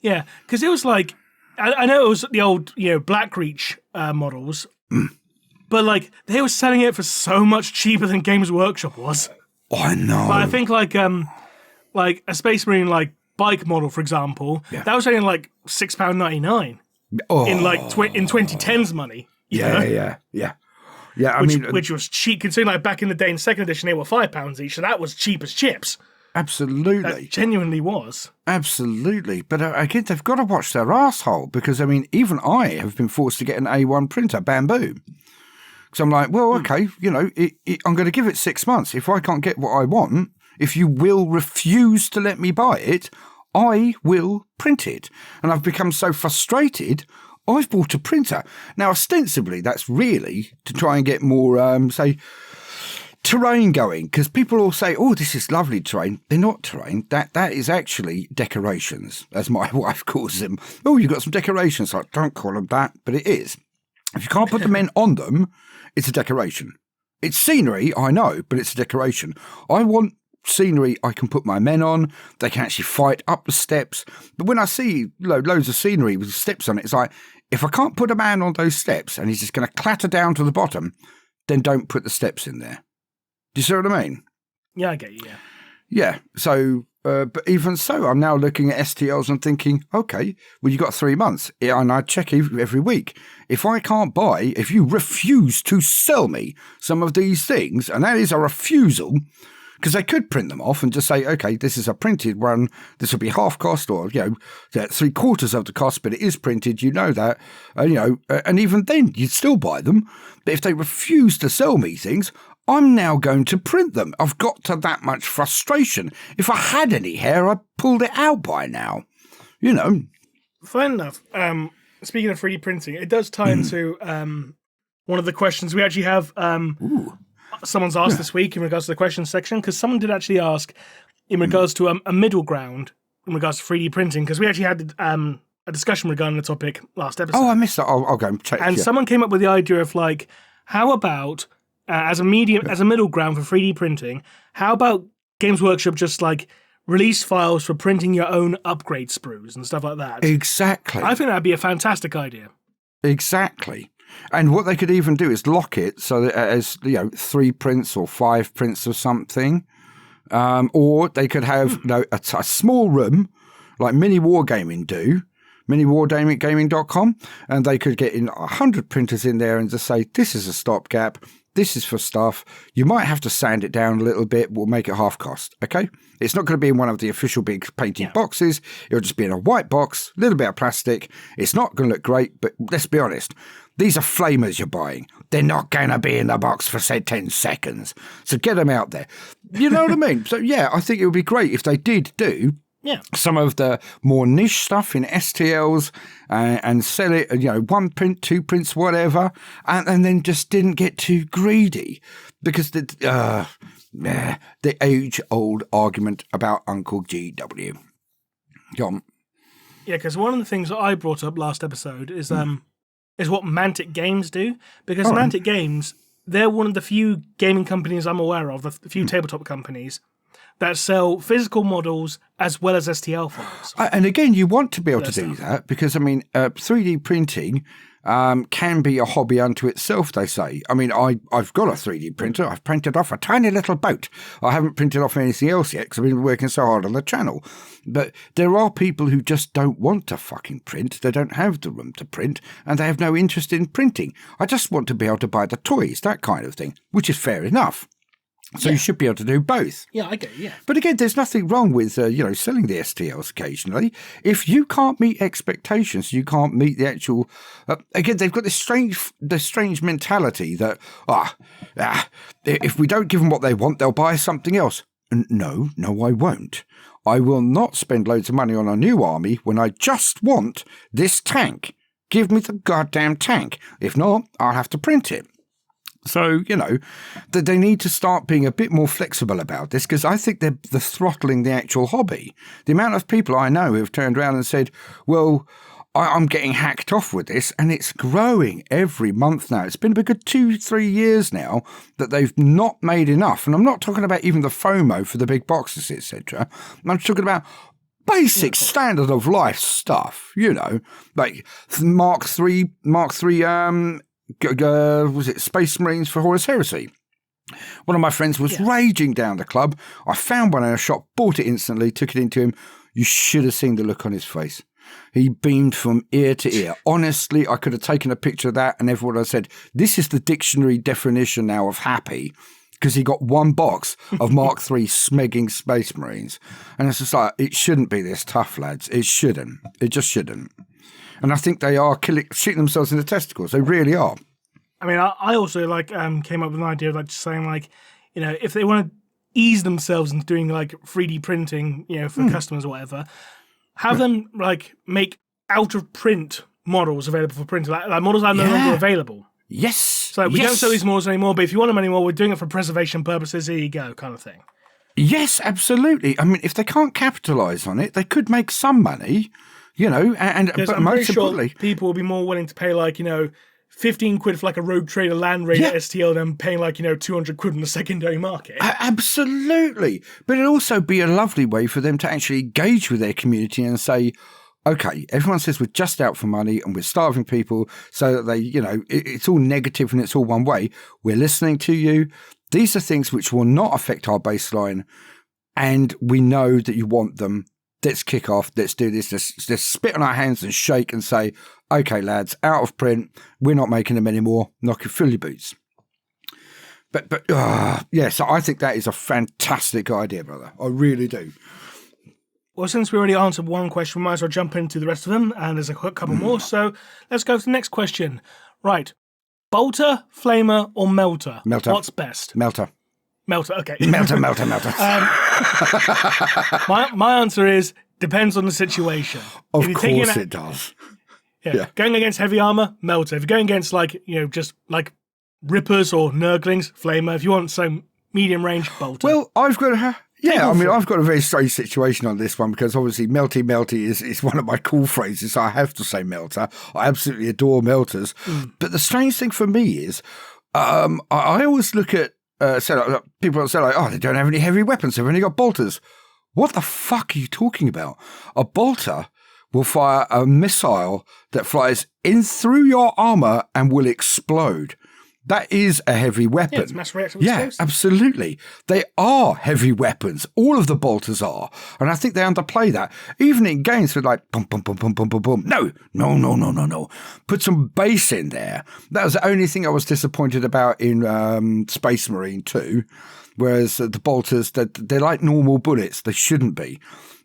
Yeah, because it was like, I know it was the old, Blackreach models, but they were selling it for so much cheaper than Games Workshop was. I know. But I think like a Space Marine bike model, for example, that was only £6.99 in 2010's money. Yeah. Yeah, which was cheap, considering back in the day in second edition they were £5 each, so that was cheap as chips. Absolutely. That genuinely was. Absolutely. But again, they've got to watch their arsehole, because, even I have been forced to get an A1 printer, Bamboo. So I'm like, well, okay, I'm going to give it 6 months. If I can't get what I want, if you will refuse to let me buy it, I will print it. And I've become so frustrated, I've bought a printer. Now, ostensibly, that's really to try and get more, terrain going, because people all say, oh, this is lovely terrain. They're not terrain. That is actually decorations, as my wife calls them. Oh, you've got some decorations. Like, don't call them that, but it is. If you can't put the men on them, it's a decoration. It's scenery, I know, but it's a decoration. I want scenery I can put my men on. They can actually fight up the steps. But when I see loads of scenery with steps on it, it's like, If I can't put a man on those steps and he's just going to clatter down to the bottom, then don't put the steps in there. Do you see what I mean? Yeah, I get you, yeah. Yeah, so, but even so, I'm now looking at STLs and thinking, okay, well, you've got 3 months, and I check every week. If I can't buy, if you refuse to sell me some of these things, and that is a refusal, because they could print them off and just say, okay, this is a printed one, this will be half cost, or, 3/4 of the cost, but it is printed, you know that, and even then, you'd still buy them. But if they refuse to sell me things, I'm now going to print them. I've got to that much frustration. If I had any hair, I'd pulled it out by now. Fair enough. Speaking of 3D printing, it does tie into one of the questions we actually have. Someone's asked this week in regards to the questions section, because someone did actually ask in regards to a middle ground in regards to 3D printing, because we actually had a discussion regarding the topic last episode. Oh, I missed that. I'll go and check. And someone came up with the idea of how about as a middle ground for 3D printing, how about Games Workshop just release files for printing your own upgrade sprues and stuff like that? Exactly. I think that'd be a fantastic idea. Exactly. And what they could even do is lock it so that as 3 prints or 5 prints or something, or they could have a small room like Mini Wargaming do, miniwargaming.com, and they could get in 100 printers in there and just say, this is a stopgap. This is for stuff. You might have to sand it down a little bit. We'll make it half cost, okay? It's not going to be in one of the official big painted boxes. It'll just be in a white box, a little bit of plastic. It's not going to look great, but let's be honest. These are flamers you're buying. They're not going to be in the box for, say, 10 seconds. So get them out there. You know what I mean? So, yeah, I think it would be great if they did do some of the more niche stuff in STLs and sell it, 1 print, 2 prints, whatever, and then just didn't get too greedy. Because the age-old argument about Uncle GW. Go on. Yeah, because one of the things that I brought up last episode is what Mantic Games do. Because Mantic Games, they're one of the few gaming companies I'm aware of, the few tabletop companies, that sell physical models as well as STL files. And again, you want to be able to do that because, 3D printing can be a hobby unto itself, they say. I've got a 3D printer. I've printed off a tiny little boat. I haven't printed off anything else yet because I've been working so hard on the channel. But there are people who just don't want to fucking print. They don't have the room to print and they have no interest in printing. I just want to be able to buy the toys, that kind of thing, which is fair enough. So you should be able to do both. Yeah, I get it, yeah. But again, there's nothing wrong with, selling the STLs occasionally. If you can't meet expectations, you can't meet the actual... again, they've got this strange mentality that, if we don't give them what they want, they'll buy something else. No, I won't. I will not spend loads of money on a new army when I just want this tank. Give me the goddamn tank. If not, I'll have to print it. So, that they need to start being a bit more flexible about this because I think they're throttling the actual hobby. The amount of people I know who have turned around and said, well, I'm getting hacked off with this, and it's growing every month now. It's been a good 2-3 years now that they've not made enough. And I'm not talking about even the FOMO for the big boxes, etc. I'm talking about basic standard of life stuff, like Mark 3, was it Space Marines for Horus Heresy? One of my friends was raging down the club. I found one in a shop, bought it instantly, took it into him. You should have seen the look on his face. He beamed from ear to ear. Honestly, I could have taken a picture of that and everyone had said, this is the dictionary definition now of happy, because he got one box of Mark III smegging Space Marines. And it's just like, it shouldn't be this tough, lads. It shouldn't. It just shouldn't. And I think they are shooting themselves in the testicles. They really are. I also came up with an idea of just saying if they want to ease themselves into doing 3D printing, for customers or whatever, have them make out of print models available for printing, like models that are no longer available. Yes. So we don't sell these models anymore, but if you want them anymore, we're doing it for preservation purposes. Here you go, kind of thing. Yes, absolutely. If they can't capitalise on it, they could make some money. But I'm most pretty importantly, sure people will be more willing to pay 15 quid for a Rogue Trader Land Raider STL than paying 200 quid in the secondary market. Absolutely. But it'd also be a lovely way for them to actually engage with their community and say, okay, everyone says we're just out for money and we're starving people so that they, it's all negative and it's all one way. We're listening to you. These are things which will not affect our baseline, and we know that you want them. Let's kick off. Let's do this. Let's spit on our hands and shake and say, okay, lads, out of print. We're not making them anymore. Knock your fill your boots. But so I think that is a fantastic idea, brother. I really do. Well, since we already answered one question, we might as well jump into the rest of them, and there's a couple more. So let's go to the next question. Right. Bolter, Flamer, or Melter? Melter. What's best? Melter. Melter, okay. Melter. My answer is, depends on the situation. Of course it does. Yeah. Going against heavy armor, Melter. If you're going against, just Rippers or Nurglings, Flamer. If you want some medium range, Bolter. Well, I've got a very strange situation on this one, because obviously melty is one of my cool phrases, so I have to say Melter. I absolutely adore Melters. But the strange thing for me is, I always look at people say like, oh, they don't have any heavy weapons, they've only got bolters. What the fuck are you talking about? A bolter will fire a missile that flies in through your armor and will explode. That is a heavy weapon. Yeah, it's mass reactive explosive. Yeah, absolutely. They are heavy weapons. All of the bolters are. And I think they underplay that. Even in games with like, boom, boom, boom, boom, boom, boom, boom. No. Put some bass in there. That was the only thing I was disappointed about in Space Marine 2. Whereas the bolters, they're like normal bullets. They shouldn't be.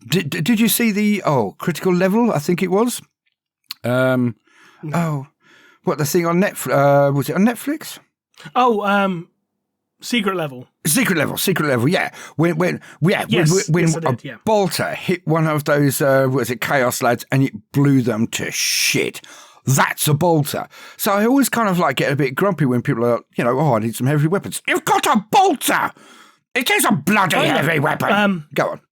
Did you see the, critical level, I think it was? No. What, the thing on Netflix? Was it on Netflix? Secret Level. Secret level, yeah. When a bolter hit one of those, Chaos lads, and it blew them to shit. That's a bolter. So I always kind of get a bit grumpy when people are, I need some heavy weapons. You've got a bolter! It is a bloody heavy weapon. Go on.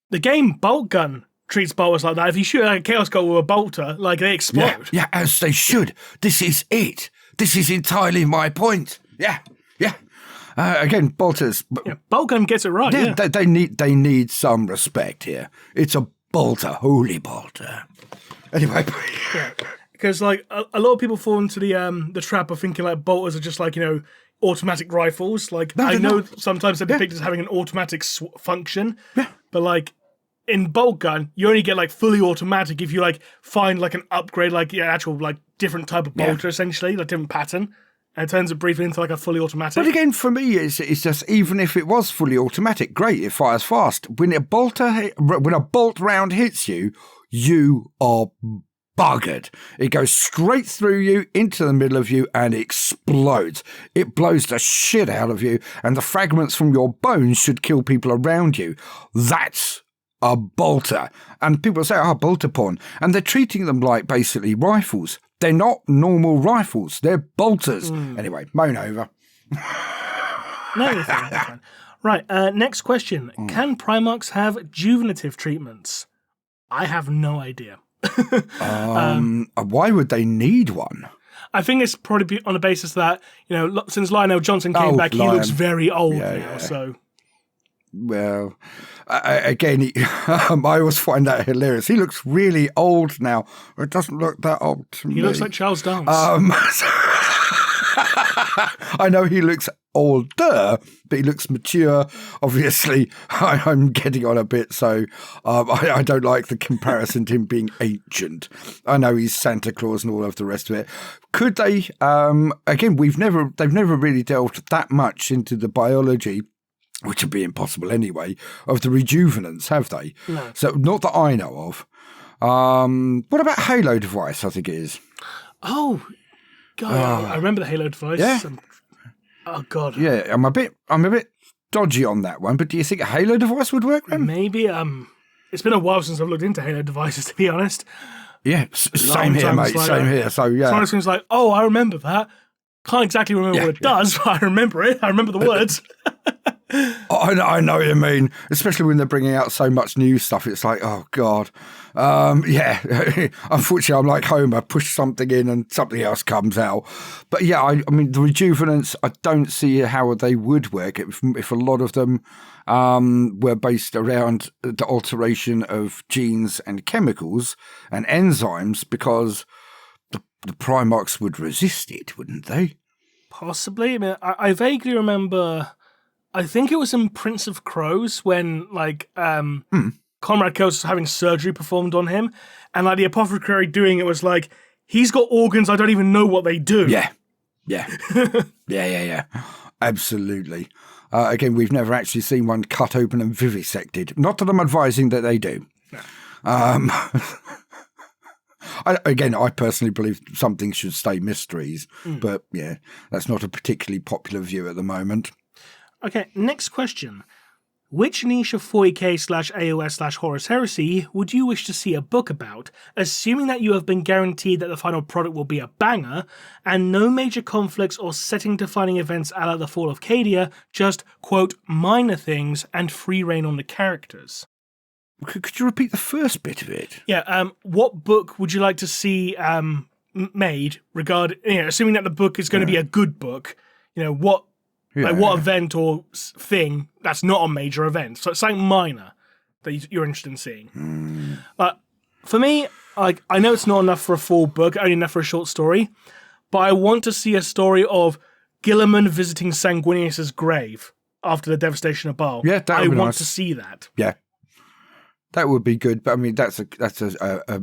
The game Bolt Gun treats bolters like that. If you shoot a Chaos Goal with a bolter, they explode. Yeah, as they should. This is it. This is entirely my point. Yeah. Again, bolters. Yeah, Bolt Gun gets it right. Yeah. They need some respect here. It's a bolter, holy bolter. Anyway. Yeah, because a lot of people fall into the trap of thinking bolters are just automatic rifles. I know sometimes they're depicted as having an automatic function. Yeah. But in Bolt Gun, you only get fully automatic if you find an upgrade, actual different type of bolter, essentially, different pattern, and it turns it briefly into a fully automatic. But again, for me, it's just, even if it was fully automatic, great, it fires fast. When a bolt round hits you, you are buggered. It goes straight through you, into the middle of you, and explodes. It blows the shit out of you, and the fragments from your bones should kill people around you. That's a bolter. And people say, bolter porn. And they're treating them like basically rifles. They're not normal rifles. They're bolters. Anyway, moan over. No, you're fine. Right, next question. Can Primarchs have juvenative treatments? I have no idea. Why would they need one? I think it's probably on the basis that, since Lionel Johnson came back, he looks very old now, so... Well, again, I always find that hilarious. He looks really old now. It doesn't look that old to me. He looks like Charles Dance. I know he looks older, but he looks mature. Obviously, I'm getting on a bit, so I don't like the comparison to him being ancient. I know he's Santa Claus and all of the rest of it. Could they? Again, they've never really delved that much into the biology, which would be impossible anyway, of the rejuvenants, have they? No. So not that I know of. What about Halo device? I think it is. Oh, God! I remember the Halo device. Yeah. Oh God. Yeah, I'm a bit dodgy on that one. But do you think a Halo device would work then? Maybe. It's been a while since I've looked into Halo devices, to be honest. Yeah, same here, mate. Same here. So yeah. Someone seems like, I remember that. Can't exactly remember what it does, but I remember it. I remember the words. I know what you mean, especially when they're bringing out so much new stuff. It's like, oh, God. Unfortunately, I'm like Homer, push something in and something else comes out. But yeah, I mean, the rejuvenants, I don't see how they would work if a lot of them were based around the alteration of genes and chemicals and enzymes, because the Primarchs would resist it, wouldn't they? Possibly. I mean, I vaguely remember, I think it was in Prince of Crows when, like, Conrad Curse was having surgery performed on him, and, like, the apothecary doing it was like, he's got organs, I don't even know what they do. Yeah. Yeah. Absolutely. Again, we've never actually seen one cut open and vivisected. Not that I'm advising that they do. No. I personally believe some things should stay mysteries, but yeah, that's not a particularly popular view at the moment. Okay, next question. Which niche of 40k/AOS/Horus Heresy would you wish to see a book about, assuming that you have been guaranteed that the final product will be a banger, and no major conflicts or setting-defining events a la the Fall of Cadia, just, quote, minor things and free reign on the characters? Could you repeat the first bit of it? Yeah, what book would you like to see made, assuming that the book is going to be a good book, what event or thing that's not a major event, so it's something minor that you're interested in seeing. But for me, I know it's not enough for a full book, only enough for a short story, but I want to see a story of Guilliman visiting Sanguinius's grave after the devastation of Baal. Yeah, that would be nice. I want to see that. Yeah. That would be good, but I mean, that's a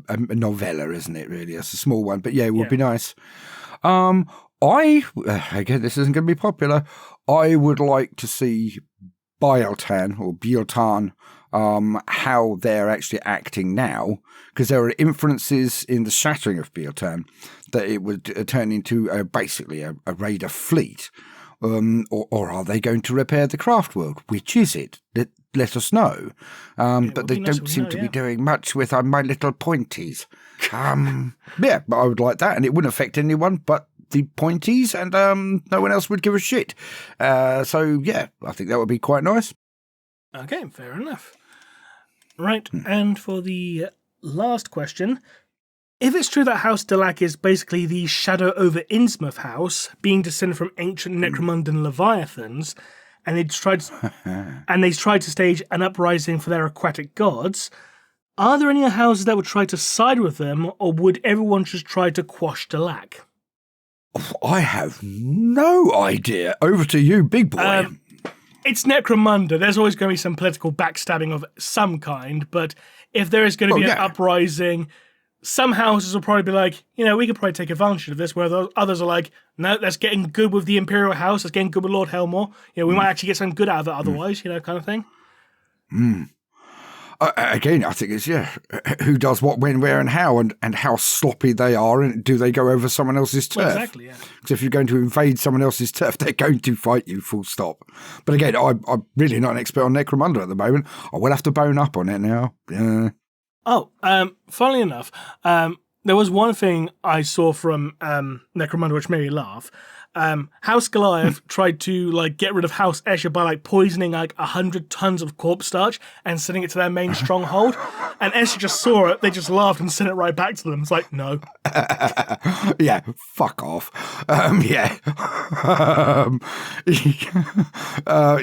novella, isn't it, really? It's a small one, but yeah, it would be nice. Again, this isn't going to be popular. I would like to see Botan, how they're actually acting now, because there are inferences in the shattering of Botan that it would turn into basically a raider fleet. Or are they going to repair the craft world? Which is it? Let us know. But they don't seem to be doing much with my little pointies. Yeah, but I would like that, and it wouldn't affect anyone but the pointies, and no one else would give a shit. So, yeah, I think that would be quite nice. Okay, fair enough. Right, and for the last question... If it's true that House Delac is basically the shadow over Innsmouth house, being descended from ancient Necromundan Leviathans, and they've tried to stage an uprising for their aquatic gods, are there any houses that would try to side with them, or would everyone just try to quash Delac? I have no idea. Over to you, big boy. It's Necromunda. There's always going to be some political backstabbing of some kind, but if there is going to be an uprising... Some houses will probably be like, we could probably take advantage of this, where others are like, no, that's getting good with the Imperial House, that's getting good with Lord Helmore. We might actually get something good out of it otherwise, kind of thing. Again, I think it's, who does what, when, where, and how, and how sloppy they are, and do they go over someone else's turf? Well, exactly, yeah. Because if you're going to invade someone else's turf, they're going to fight you, full stop. But again, I'm really not an expert on Necromunda at the moment. I will have to bone up on it now. Yeah. Oh, funnily enough, there was one thing I saw from Necromunda which made me laugh. House Goliath tried to get rid of House Escher by poisoning 100 tons of corpse starch and sending it to their main stronghold. And Escher just saw it, they just laughed and sent it right back to them. It's like, no. Yeah, fuck off. Yeah.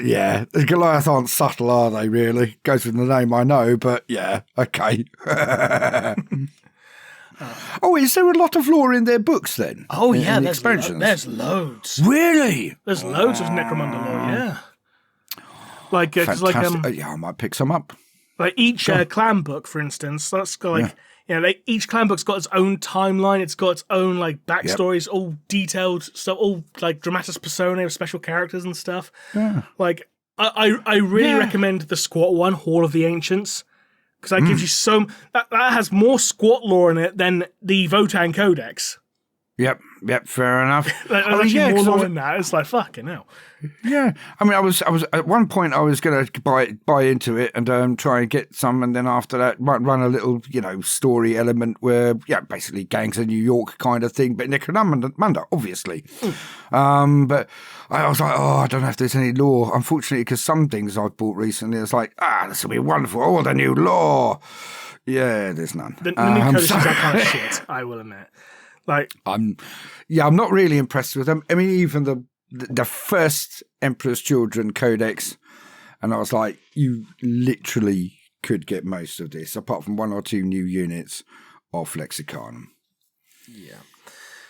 Yeah, the Goliath aren't subtle, are they, really? Goes with the name, I know, but yeah, okay. Oh, is there a lot of lore in their books then? Oh, yeah, there's expansions. There's loads. Really? There's loads of Necromunda lore, yeah. Fantastic. Yeah, I might pick some up. Each clan book, for instance, that's got each clan book's got its own timeline. It's got its own backstories, all detailed stuff, all dramatis personae of special characters and stuff. Yeah. I really recommend the squat one, Hall of the Ancients. Because that gives you that has more squat lore in it than the Votan Codex. Yep. Yep, fair enough. Like, there's actually more than that. It's like, fucking hell. Yeah, I mean, I was at one point I was going to buy into it and try and get some, and then after that run a little, story element where, basically gangs of New York kind of thing, but Necromunda, obviously. But I was like, I don't know if there's any lore. Unfortunately, because some things I've bought recently, it's like, this will be wonderful. Oh, the new lore. Yeah, there's none. The new codices are kind of shit, I will admit. Like, I'm not really impressed with them. I mean, even the first Emperor's Children Codex, and I was like, you literally could get most of this, apart from 1 or 2 new units off Lexicanum. Yeah.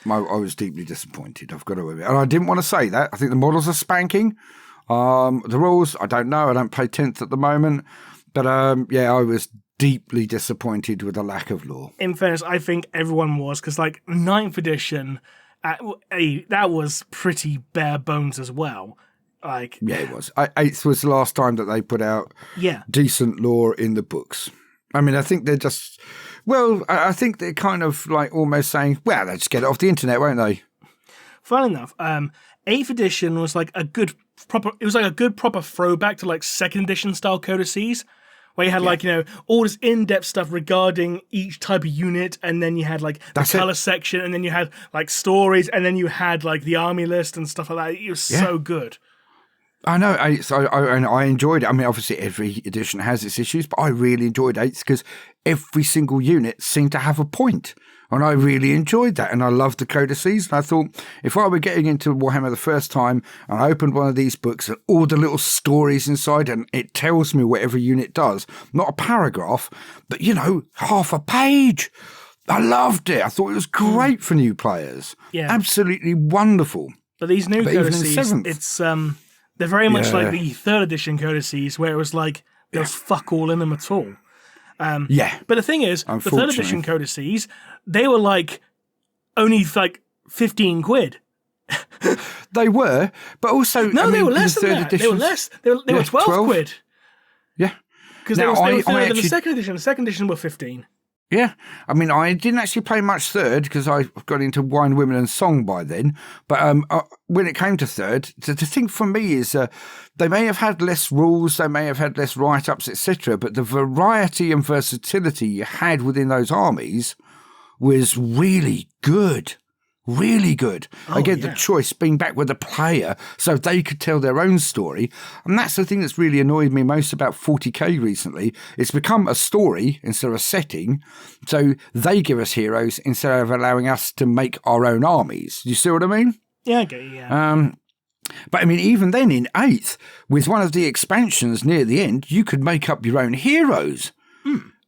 I was deeply disappointed, I've got to admit. And I didn't want to say that. I think the models are spanking. The rules, I don't know. I don't play 10th at the moment. But, I was deeply disappointed with the lack of lore. In fairness, I think everyone was, because, 9th edition, that was pretty bare bones as well. Yeah, it was. 8th was the last time that they put out decent lore in the books. I mean, I think they're just... Well, I think they're kind of almost saying, well, they'll just get it off the internet, won't they? Fun enough, 8th edition was a good proper throwback to 2nd edition style codices, where you had all this in-depth stuff regarding each type of unit, and then you had the color section, and then you had stories, and then you had the army list and stuff like that. It was so good. I know, I enjoyed it. I mean, obviously every edition has its issues, but I really enjoyed 8th because every single unit seemed to have a point. And I really enjoyed that. And I loved the codices. And I thought, if I were getting into Warhammer the first time and I opened one of these books and all the little stories inside, and it tells me what every unit does, not a paragraph, but, half a page. I loved it. I thought it was great for new players. Yeah. Absolutely wonderful. But these new codices, it's... They're very much like the 3rd edition codices, where it was there's fuck all in them at all. But the thing is, the 3rd edition codices, they were only 15 quid. They were, but also... No, they were less than that. They were less. They were 12 quid. Yeah. Because they were 3rd than the 2nd edition. The 2nd edition were 15. Yeah, I mean, I didn't actually play much 3rd because I got into Wine, Women and Song by then. But when it came to 3rd, the thing for me is they may have had less rules, they may have had less write-ups, etc., but the variety and versatility you had within those armies was really good. Really good. Again, the choice being back with the player so they could tell their own story. And that's the thing that's really annoyed me most about 40k recently. It's become a story instead of a setting. So they give us heroes instead of allowing us to make our own armies. Do you see what I mean? Yeah, I get you, yeah. But I mean, even then in 8th, with one of the expansions near the end, you could make up your own heroes.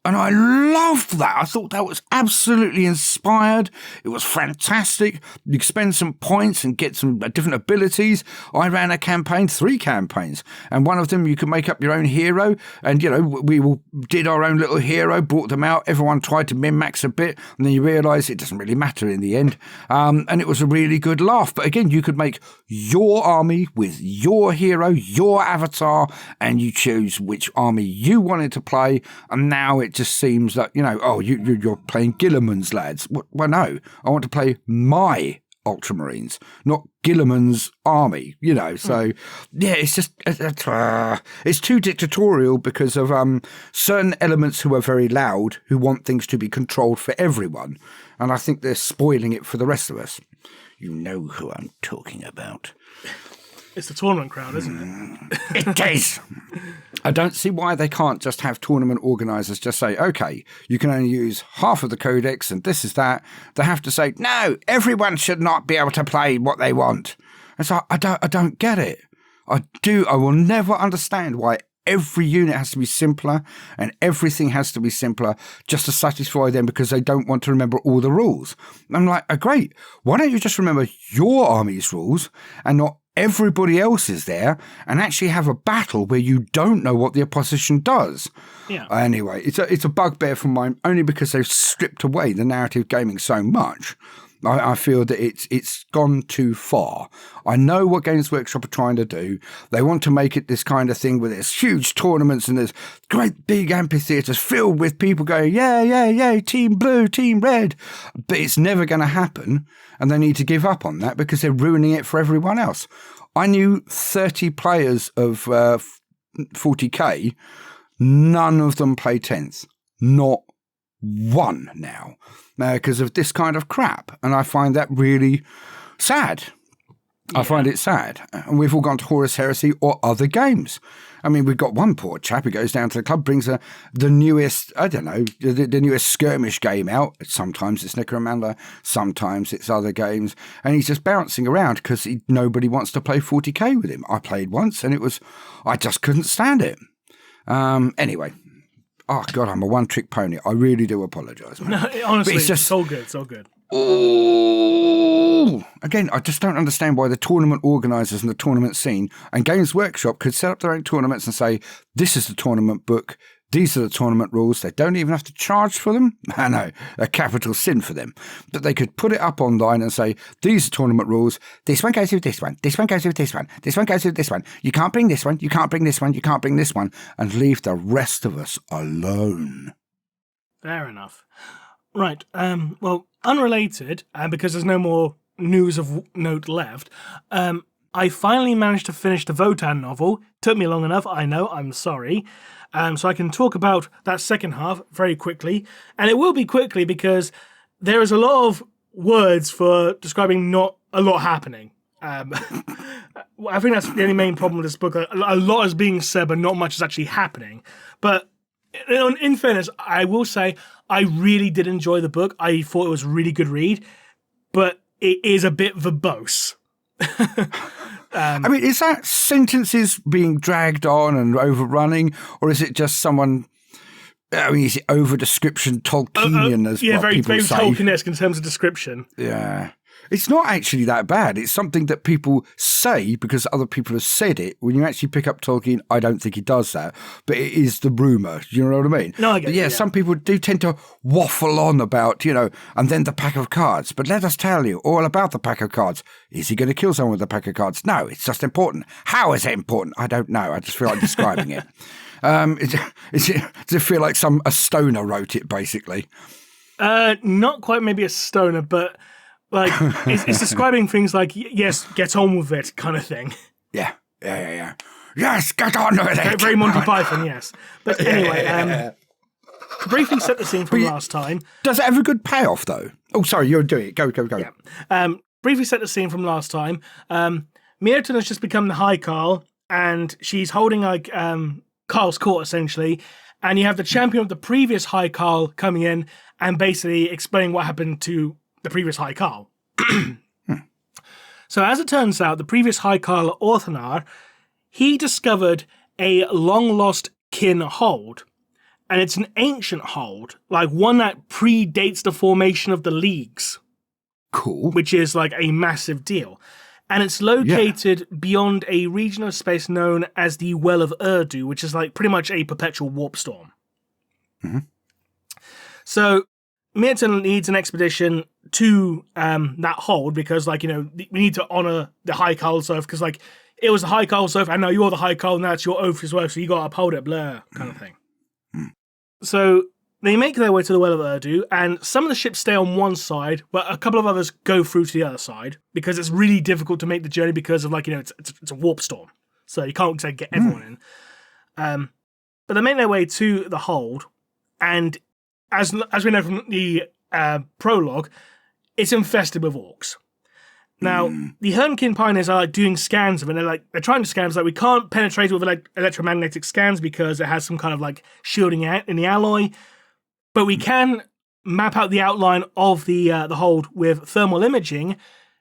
And I loved that. I thought that was absolutely inspired. It was fantastic. You could spend some points and get some different abilities. I ran a campaign, 3 campaigns, and one of them you could make up your own hero. And, we all did our own little hero, brought them out. Everyone tried to min-max a bit, and then you realise it doesn't really matter in the end. And it was a really good laugh. But again, you could make your army with your hero, your avatar, and you choose which army you wanted to play. And now it just seems like, you're playing Gilliman's lads. Well, no, I want to play my Ultramarines, not Gilliman's army, So, it's just, it's too dictatorial because of certain elements who are very loud, who want things to be controlled for everyone. And I think they're spoiling it for the rest of us. You know who I'm talking about. It's the tournament crowd, isn't it? It is. I don't see why they can't just have tournament organisers just say, okay, you can only use half of the codex and this is that. They have to say, no, everyone should not be able to play what they want. And so I don't get it. I will never understand why every unit has to be simpler and everything has to be simpler just to satisfy them because they don't want to remember all the rules. I'm like, great. Why don't you just remember your army's rules and not everybody else is there and actually have a battle where you don't know what the opposition does? Yeah. Anyway, it's a bugbear from mine only because they've stripped away the narrative gaming so much. I feel that it's gone too far. I know what Games Workshop are trying to do. They want to make it this kind of thing where there's huge tournaments and there's great big amphitheatres filled with people going, yeah, team blue, team red. But it's never going to happen, and they need to give up on that because they're ruining it for everyone else. I knew 30 players of 40k. None of them play 10th. Not one now. Because of this kind of crap. And I find that really sad. Yeah. I find it sad. And we've all gone to Horus Heresy or other games. I mean, we've got one poor chap who goes down to the club, brings the newest, I don't know, the newest skirmish game out. Sometimes it's Necromunda, sometimes it's other games. And he's just bouncing around because nobody wants to play 40k with him. I played once and I just couldn't stand it. Anyway. Oh, God, I'm a one-trick pony. I really do apologise, man. No, honestly, it's all good. It's all good. Oh, again, I just don't understand why the tournament organisers and the tournament scene and Games Workshop could set up their own tournaments and say, this is the tournament book, these are the tournament rules. They don't even have to charge for them. I know, a capital sin for them. But they could put it up online and say, these are tournament rules. This one goes with this one. This one goes with this one. This one goes with this one. You can't bring this one. You can't bring this one. You can't bring this one. And leave the rest of us alone. Fair enough. Right. Well, unrelated, because there's no more news of note left, I finally managed to finish the Votan novel. Took me long enough, I know, I'm sorry. So I can talk about that second half very quickly. And it will be quickly because there is a lot of words for describing not a lot happening. I think that's the only main problem with this book. A lot is being said, but not much is actually happening. But in fairness, I will say I really did enjoy the book. I thought it was a really good read, but it is a bit verbose. I mean, is that sentences being dragged on and overrunning, or is it just someone? I mean, is it over description Tolkienian as what very, people very say? Tolkien-esque in terms of description. Yeah. It's not actually that bad. It's something that people say because other people have said it. When you actually pick up Tolkien, I don't think he does that. But it is the rumour. Do you know what I mean? No, I get it. Yeah, some people do tend to waffle on about, and then the pack of cards. But let us tell you all about the pack of cards. Is he going to kill someone with the pack of cards? No, it's just important. How is it important? I don't know. I just feel like describing it. Does it feel like a stoner wrote it, basically? Not quite maybe a stoner, but... Like, it's describing things like, yes, get on with it, kind of thing. Yeah. Yes, get on with it. Very Monty Python, yes. But anyway, to briefly set the scene from last time. Does it have a good payoff, though? Oh, sorry, you're doing it. Go. Yeah. Briefly set the scene from last time. Myrton has just become the High Kahl, and she's holding, like, Kahl's court, essentially. And you have the champion of the previous High Kahl coming in and basically explaining what happened to the previous High Kahl. So as it turns out, the previous High Kahl, Orthanar, he discovered a long-lost kin hold. And it's an ancient hold, like one that predates the formation of the leagues. Cool. Which is like a massive deal. And it's located beyond a region of space known as the Well of Urdu, which is like pretty much a perpetual warp storm. Mm-hmm. So Myrton leads an expedition to that hold because, like, we need to honor the High Kahl's oath because, like, it was the High Kahl's oath, and now you're the High Kahl, and that's your oath as well, so you got to uphold it, blah, kind of thing. So they make their way to the Well of Urdu, and some of the ships stay on one side, but a couple of others go through to the other side because it's really difficult to make the journey because of, like, it's a warp storm, so you can't say get everyone in. But they make their way to the hold, and as we know from the prologue, it's infested with orcs. Now, the Hernkin pioneers are like doing scans of it. They're trying to scan. It's like, we can't penetrate it with electromagnetic scans because it has some kind of like shielding in the alloy. But we can map out the outline of the hold with thermal imaging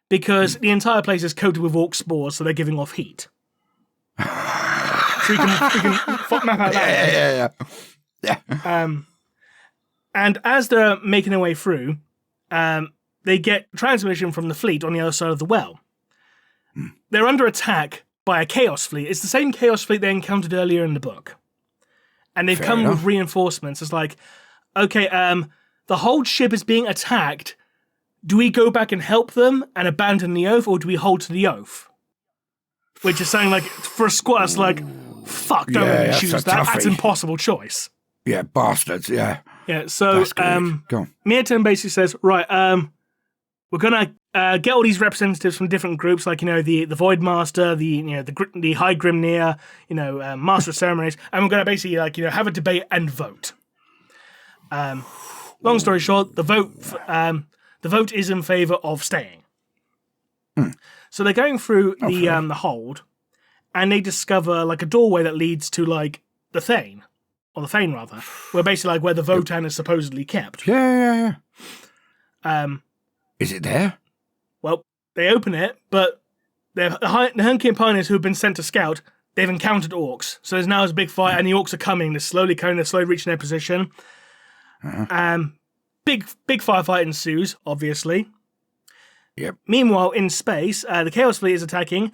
because the entire place is coated with orc spores, so they're giving off heat. So we can map out that. Yeah. And as they're making their way through, they get transmission from the fleet on the other side of the well. They're under attack by a Chaos fleet. It's the same Chaos fleet they encountered earlier in the book. And they've come with reinforcements. It's like, okay, the whole ship is being attacked. do we go back and help them and abandon the oath, or do we hold to the oath? Which is saying, like, for a squad, it's like, fuck, don't let me choose that. That's an impossible choice. Yeah, bastards, yeah. Yeah, so Mirton basically says, right, we're gonna get all these representatives from different groups, like, the Void Master, the High Grimnir, Master of Ceremonies, and we're gonna basically, like, have a debate and vote. Long story short, the vote is in favor of staying. So they're going through the hold, and they discover, like, a doorway that leads to, like, the Thane. Or the Thane, rather. Where basically, like, where the Votan is supposedly kept. Yeah. Is it there? Well, they open it, but the Hunkian pioneers who have been sent to scout, they've encountered orcs. So there's now a big fight, and the orcs are coming. They're slowly coming. They're slowly reaching their position. Big firefight ensues, obviously. Yep. Meanwhile, in space, the Chaos Fleet is attacking.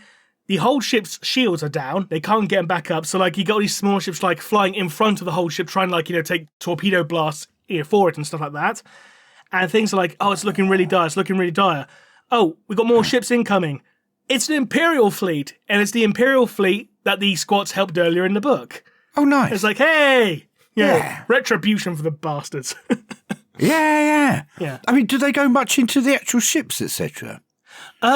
The whole ship's shields are down. They can't get them back up. So, like, you got all these small ships, like, flying in front of the whole ship, trying to, like, take torpedo blasts for it and stuff like that. And things are like, oh, it's looking really dire. It's looking really dire. Oh, we got more ships incoming. It's an Imperial fleet. And it's the Imperial fleet that the squats helped earlier in the book. Oh, nice. It's like, hey! Yeah. Retribution for the bastards. Yeah. Yeah. I mean, do they go much into the actual ships, etc.?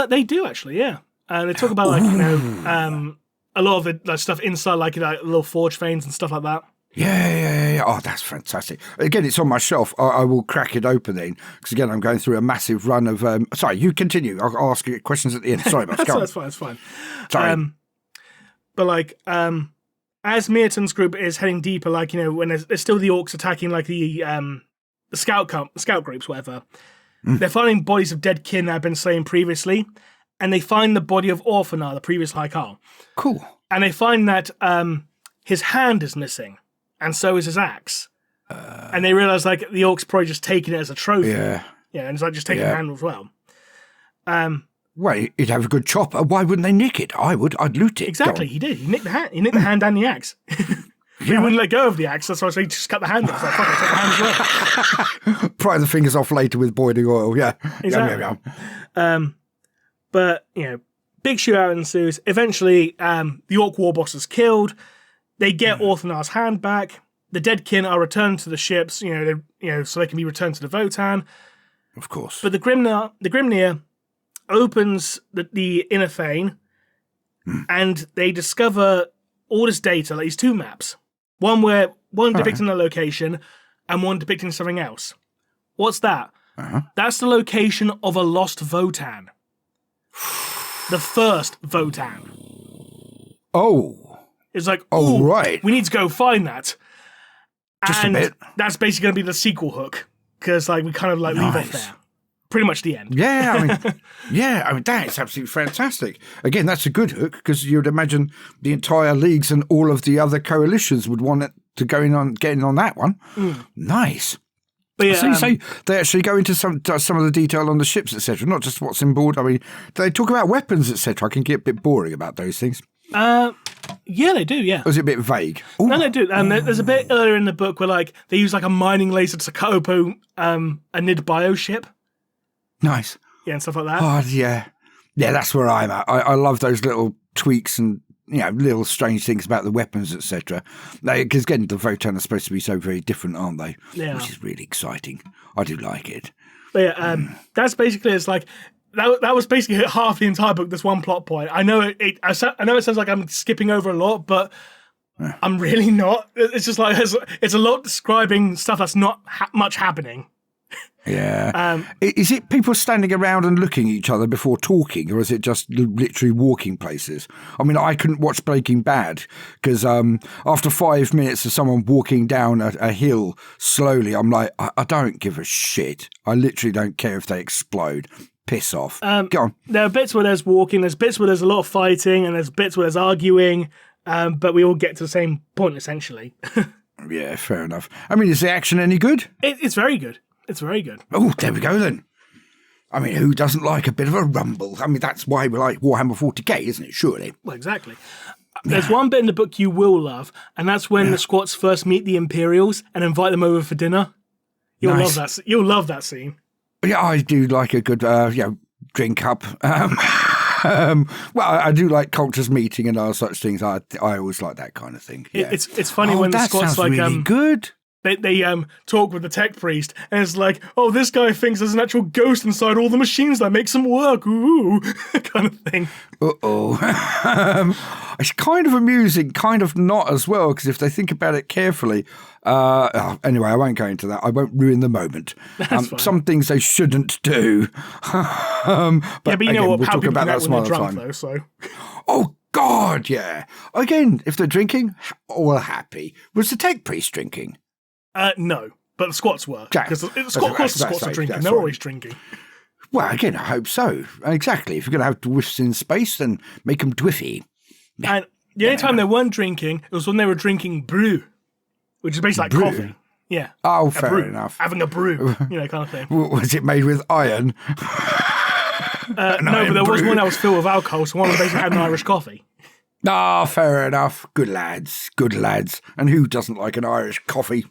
They do, actually, yeah. They talk about, like, a lot of the stuff inside, like, little forge veins and stuff like that. Yeah. Oh, that's fantastic. Again, it's on my shelf. I will crack it open then, because, again, I'm going through a massive run of... sorry, you continue. I'll ask you questions at the end. Sorry, Matt. That's fine. Sorry. But, like, as Mirton's group is heading deeper, like, when there's still the orcs attacking, like, the scout groups, whatever, they're finding bodies of dead kin that have been slain previously, and they find the body of Orphanar, the previous High Kahl. Cool. And they find that his hand is missing, and so is his axe. And they realise, like, the orcs probably just taking it as a trophy. Yeah. Yeah, and it's like just taking the hand as well. Well, he'd have a good chopper. Why wouldn't they nick it? I would. I'd loot it. Exactly, he did. He nicked the hand. He nicked the hand and the axe. He wouldn't let go of the axe, that's why he just cut the hand off. So fuck it, take the hand as well. Pry the fingers off later with boiling oil, yeah. Exactly. But, big shootout ensues. Eventually, the Orc War Boss is killed. They get Orthanar's hand back. The dead kin are returned to the ships, so they can be returned to the Votan. Of course. But the Grimnir opens the inner Thane, and they discover all this data, like these two maps. One depicting the location, and one depicting something else. What's that? That's the location of a lost Votan. The first Votan. Oh. It's like, right. We need to go find that. Just a bit. That's basically going to be the sequel hook. Because, like, we kind of, like, leave off there. Pretty much the end. Yeah, I mean, that is absolutely fantastic. Again, that's a good hook, because you'd imagine the entire leagues and all of the other coalitions would want it to get in on that one. Nice. But yeah, so you say they actually go into some of the detail on the ships, etc., not just what's in board. I mean, they talk about weapons, etc. I can get a bit boring about those things. Yeah, they do, yeah. Or is it a bit vague? Ooh. No, they do. There's a bit earlier in the book where, like, they use, like, a mining laser to cut open a Nid Bio ship. Nice. Yeah, and stuff like that. Oh, yeah. Yeah, that's where I'm at. I love those little tweaks and, little strange things about the weapons, etc. Because, again, the Votan are supposed to be so very different, aren't they? Yeah. Which is really exciting. I do like it. But yeah, that's basically, it's like, that was basically half the entire book, this one plot point. I know I know it sounds like I'm skipping over a lot, but I'm really not. It's just like, it's a lot describing stuff that's not much happening. Yeah. Is it people standing around and looking at each other before talking, or is it just literally walking places? I mean, I couldn't watch Breaking Bad because after 5 minutes of someone walking down a hill slowly, I'm like, I don't give a shit. I literally don't care if they explode. Piss off. Go on. There are bits where there's walking, there's bits where there's a lot of fighting, and there's bits where there's arguing, but we all get to the same point, essentially. Yeah, fair enough. I mean, is the action any good? It's very good. It's very good. Oh, there we go then. I mean, who doesn't like a bit of a rumble? I mean, that's why we like Warhammer 40k, isn't it? Surely. Well, exactly. There's one bit in the book you will love, and that's when the squats first meet the Imperials and invite them over for dinner. You'll love that. You'll love that scene. Yeah, I do like a good, drink up. Well, I do like cultures meeting and all such things. I always like that kind of thing. Yeah. It's funny when the Scots like really good. They talk with the tech priest, and it's like, oh, this guy thinks there's an actual ghost inside all the machines that makes them work, ooh, kind of thing. It's kind of amusing, kind of not as well, because if they think about it carefully, anyway, I won't go into that. I won't ruin the moment. Some things they shouldn't do. But you know what? We'll talk about that some other time. Though, so. Oh God, yeah. Again, if they're drinking, all happy. Was the tech priest drinking? No, but the Scots were. Because the Scots are drinking. They're always drinking. Well, again, I hope so. Exactly. If you're going to have dwarfs in space, then make them dwiffy. And the only time they weren't drinking, it was when they were drinking brew, which is basically like coffee. Yeah. Oh, fair enough. Having a brew, kind of thing. Was it made with iron? No, but there was one that was filled with alcohol, so one basically had an Irish coffee. Ah, fair enough. Good lads. And who doesn't like an Irish coffee?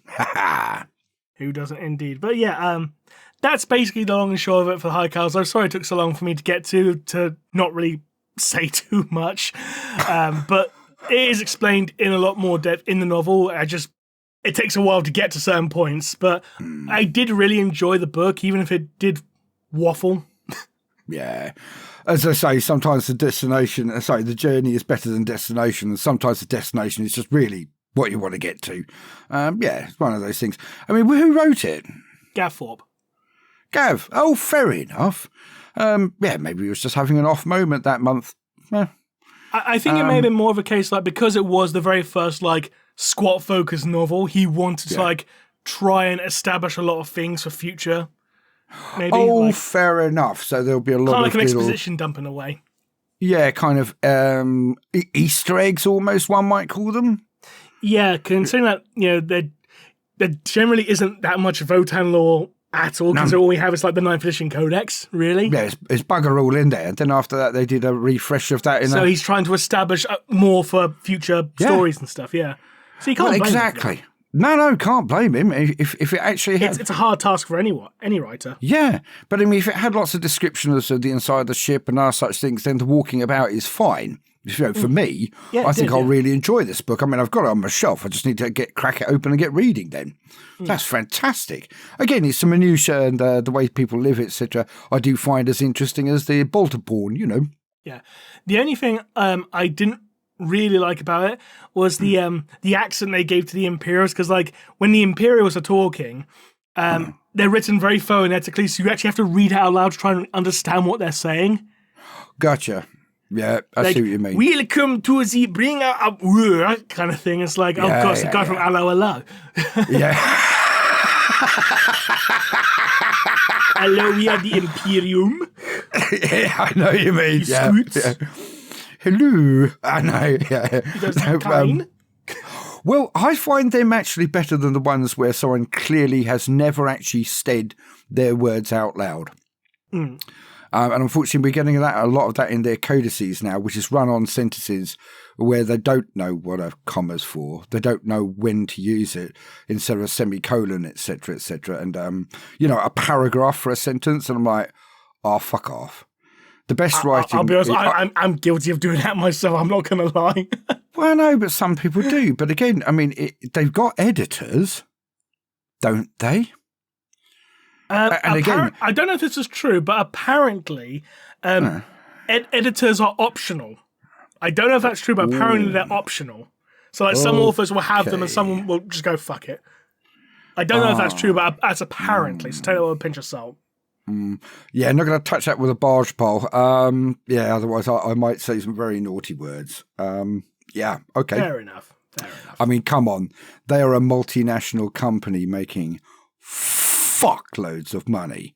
Who doesn't indeed? But yeah, that's basically the long and short of it for the High Cows. I'm sorry it took so long for me to get to not really say too much. But it is explained in a lot more depth in the novel. It takes a while to get to certain points, but I did really enjoy the book, even if it did waffle. Yeah. As I say, sometimes the journey is better than destination, and sometimes the destination is just really what you want to get to. It's one of those things. I mean, who wrote it? Gav Thorpe. Gav. Oh, fair enough. Maybe he was just having an off moment that month. I think it may have been more of a case, like, because it was the very first, like, squat-focused novel, he wanted to, like, try and establish a lot of things for future. Maybe, fair enough. So there'll be a lot of kind of like an exposition dump in a way. Yeah, kind of Easter eggs, almost one might call them. Yeah, considering that there generally isn't that much Votan lore at all, because all we have is like the 9th edition Codex, really. Yeah, it's bugger all in there. And then after that, they did a refresh of that. So he's trying to establish more for future stories and stuff. Yeah, so you can't blame exactly. Him. No, can't blame him. If it actually had... It's a hard task for any writer. Yeah, but I mean, if it had lots of descriptions of the inside of the ship and other such things, then the walking about is fine. For me, I think I'll really enjoy this book. I mean, I've got it on my shelf. I just need to crack it open and get reading then. That's fantastic. Again, it's some minutiae and the way people live, etc. I do find as interesting as the Baldermort, Yeah. The only thing I didn't really like about it was the accent they gave to the Imperials, because like when the Imperials are talking, they're written very phonetically, so you actually have to read it out loud to try and understand what they're saying. Gotcha. Yeah, I see what you mean. Welcome to the bring up kind of thing. It's like, it's the guy from Hello. Yeah. Hello, we are the Imperium. Yeah, I know what you mean. Yeah. Hello. I know. Yeah. Well, I find them actually better than the ones where someone clearly has never actually said their words out loud. And unfortunately, we're getting a lot of that in their codices now, which is run-on sentences where they don't know what a comma's for. They don't know when to use it instead of a semicolon, etc., etc. And, a paragraph for a sentence. And I'm like, oh, fuck off. The best writing... I'll be honest, I'm guilty of doing that myself. I'm not going to lie. Well, no, but some people do. But again, I mean, they've got editors, don't they? And again, I don't know if this is true, but apparently editors are optional. I don't know if that's true, but apparently they're optional. So like some authors will have them and some will just go, fuck it. I don't know if that's true, but that's apparently. So take that with a pinch of salt. Yeah, not going to touch that with a barge pole. Otherwise I might say some very naughty words. Yeah, okay. Fair enough. I mean, come on. They are a multinational company making fuckloads of money.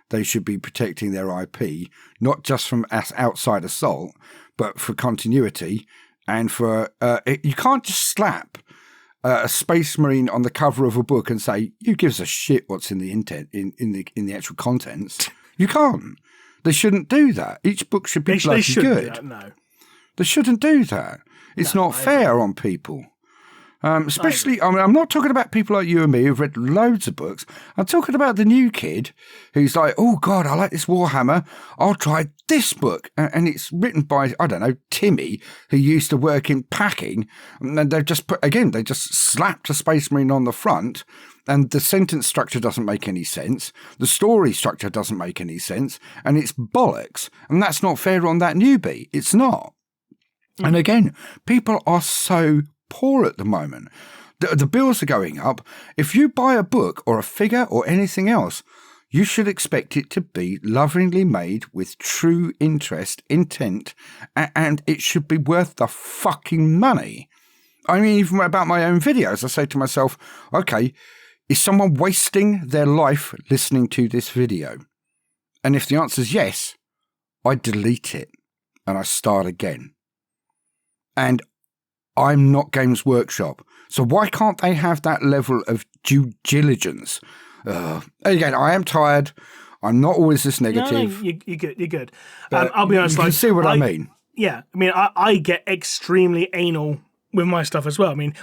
They should be protecting their IP, not just from outside assault, but for continuity and for... you can't just slap a space marine on the cover of a book and say, "You gives a shit what's in the intent in the actual contents." You can't. They shouldn't do that. Each book should be bloody good. No. They shouldn't do that. It's not fair on people. Especially, I mean, I'm not talking about people like you and me who've read loads of books. I'm talking about the new kid who's like, oh, God, I like this Warhammer. I'll try this book. And it's written by, I don't know, Timmy, who used to work in packing. And they've just they just slapped a Space Marine on the front. And the sentence structure doesn't make any sense. The story structure doesn't make any sense. And it's bollocks. And that's not fair on that newbie. It's not. And again, people are so poor at the moment. The bills are going up. If you buy a book or a figure or anything else, you should expect it to be lovingly made with true interest, intent, and it should be worth the fucking money. I mean, even about my own videos, I say to myself, okay, is someone wasting their life listening to this video? And if the answer is yes, I delete it and I start again. And I'm not Games Workshop, so why can't they have that level of due diligence? Again, I am tired. I'm not always this negative. No, you're good. You're good. I'll be honest. You can see what I mean. Yeah, I mean, I get extremely anal with my stuff as well. I mean,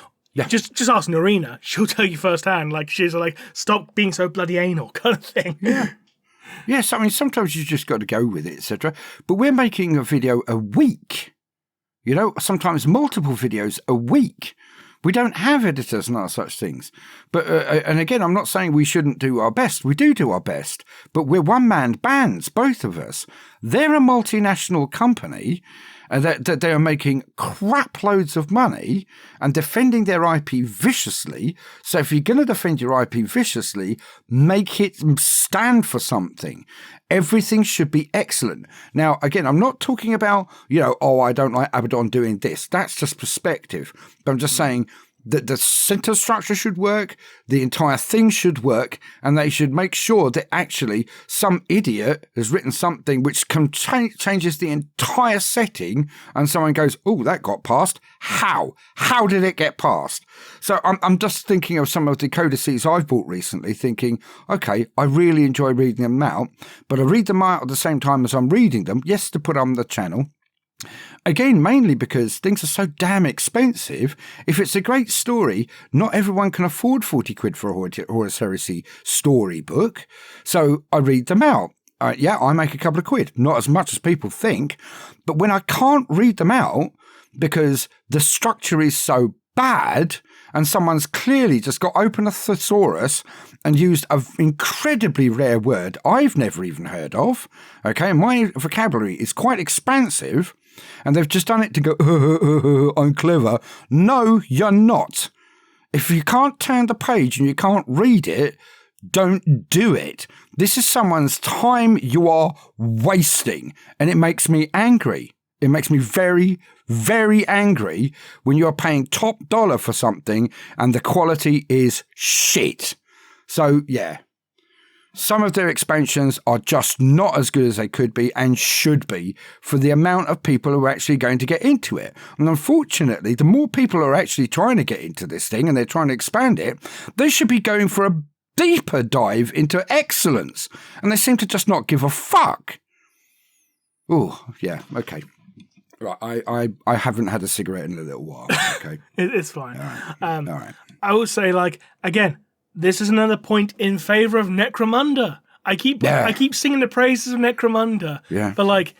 just ask Norina. She'll tell you firsthand. Like, she's like, stop being so bloody anal kind of thing. Yeah. Yes, I mean, sometimes you just got to go with it, etc. But we're making a video a week. You know, sometimes multiple videos a week. We don't have editors and other such things. But and again, I'm not saying we shouldn't do our best. We do our best. But we're one-man bands, both of us. They're a multinational company that they are making crap loads of money and defending their IP viciously. So if you're going to defend your IP viciously, make it stand for something. Everything should be excellent. Now, again, I'm not talking about, I don't like Abaddon doing this. That's just perspective. But I'm just saying that the sentence structure should work, the entire thing should work, and they should make sure that actually some idiot has written something which changes the entire setting, and someone goes, oh, that got passed. How? How did it get passed? So I'm just thinking of some of the codices I've bought recently, thinking, okay, I really enjoy reading them out, but I read them out at the same time as I'm reading them, yes, to put on the channel. Again, mainly because things are so damn expensive. If it's a great story, not everyone can afford 40 quid for a Horus Heresy storybook. So I read them out. I make a couple of quid. Not as much as people think. But when I can't read them out because the structure is so bad and someone's clearly just got open a thesaurus and used an incredibly rare word I've never even heard of, okay, my vocabulary is quite expansive, and they've just done it to go, I'm clever. No, you're not. If you can't turn the page and you can't read it, don't do it. This is someone's time you are wasting, and it makes me angry. It makes me very, very angry when you're paying top dollar for something and the quality is shit. So, yeah, some of their expansions are just not as good as they could be and should be for the amount of people who are actually going to get into it. And unfortunately, the more people are actually trying to get into this thing and they're trying to expand it, they should be going for a deeper dive into excellence. And they seem to just not give a fuck. Oh, yeah, okay. Right, I haven't had a cigarette in a little while. Okay, it's fine. All right. I will say, again, this is another point in favor of Necromunda. I keep singing the praises of Necromunda. Yeah. But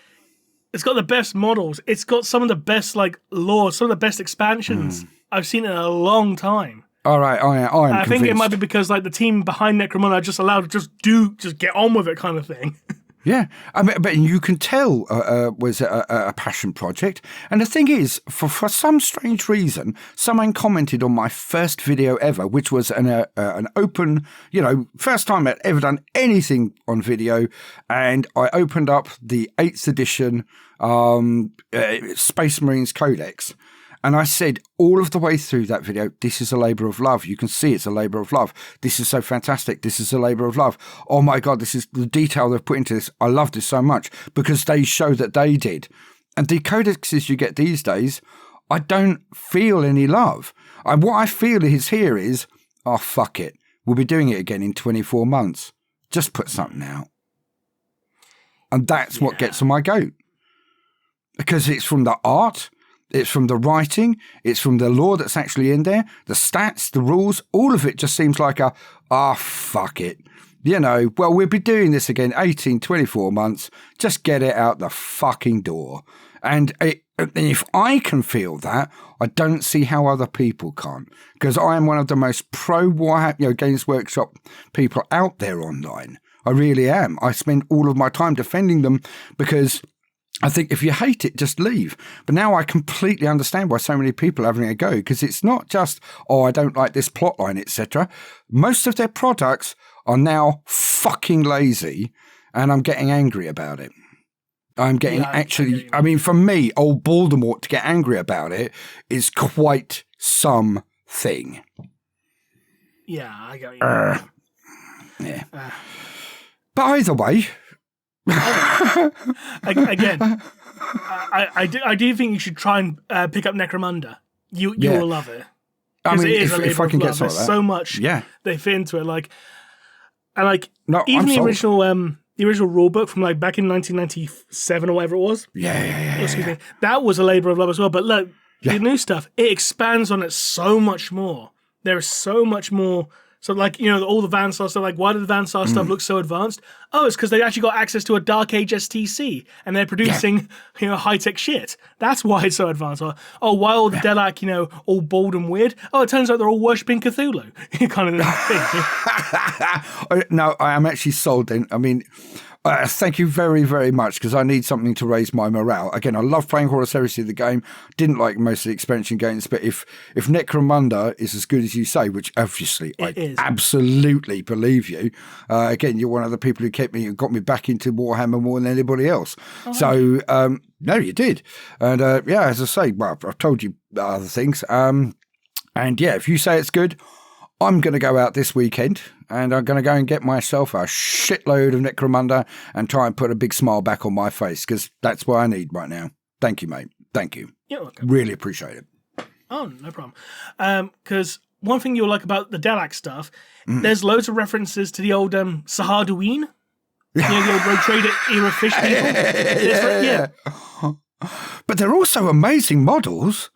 it's got the best models. It's got some of the best lore, some of the best expansions I've seen in a long time. All right, I think it might be because the team behind Necromunda are just allowed to just get on with it, kind of thing. Yeah, I mean, but you can tell was a passion project. And the thing is, for some strange reason, someone commented on my first video ever, which was an open, first time I'd ever done anything on video. And I opened up the 8th edition Space Marines Codex. And I said all of the way through that video, this is a labour of love. You can see it's a labour of love. This is so fantastic. This is a labour of love. Oh my God, this is the detail they've put into this. I love this so much because they show that they did. And the codexes you get these days, I don't feel any love. What I feel is, oh, fuck it. We'll be doing it again in 24 months. Just put something out. And that's what gets on my goat. Because it's from the art, It's from the writing. It's from the lore that's actually in there. The stats, the rules, all of it just seems like fuck it. Well, we'll be doing this again 18, 24 months. Just get it out the fucking door. And if I can feel that, I don't see how other people can't. Because I am one of the most pro Warhammer, Games Workshop people out there online. I really am. I spend all of my time defending them because I think if you hate it, just leave. But now I completely understand why so many people are having a go, because it's not just, I don't like this plotline, etc. Most of their products are now fucking lazy, and I'm getting angry about it. I'm getting for me, old Baldermort to get angry about it is quite something. Yeah, I get you. Yeah. But either way... Again, I do think you should try and pick up Necromunda. You will love it. I mean, it is if I can get There's so much they fit into it. Even the original rule book from back in 1997 or whatever it was. Yeah. That was a labor of love as well. But look, the new stuff, it expands on it so much more. There is so much more. So, all the Vansar stuff, why did the Vansar stuff look so advanced? Oh, it's because they actually got access to a Dark Age STC, and they're producing, high-tech shit. That's why it's so advanced. Or why all the Delac, all bold and weird? Oh, it turns out they're all worshipping Cthulhu. kind of thing. No, I am actually sold in. I mean... thank you very, very much, because I need something to raise my morale. Again, I love playing Horus Heresy, the game. Didn't like most of the expansion games, but if Necromunda is as good as you say, which obviously I absolutely believe you, again, you're one of the people who got me back into Warhammer more than anybody else. Oh. So, no, you did. And as I say, well, I've told you other things. And if you say it's good, I'm going to go out this weekend and I'm going to go and get myself a shitload of Necromunda and try and put a big smile back on my face, because that's what I need right now. Thank you, mate. Thank you. You're welcome. Really appreciate it. Oh, no problem. Because one thing you'll like about the Delac stuff, there's loads of references to the old Sahardouin. The old Rogue Trader era fish people. But they're also amazing models.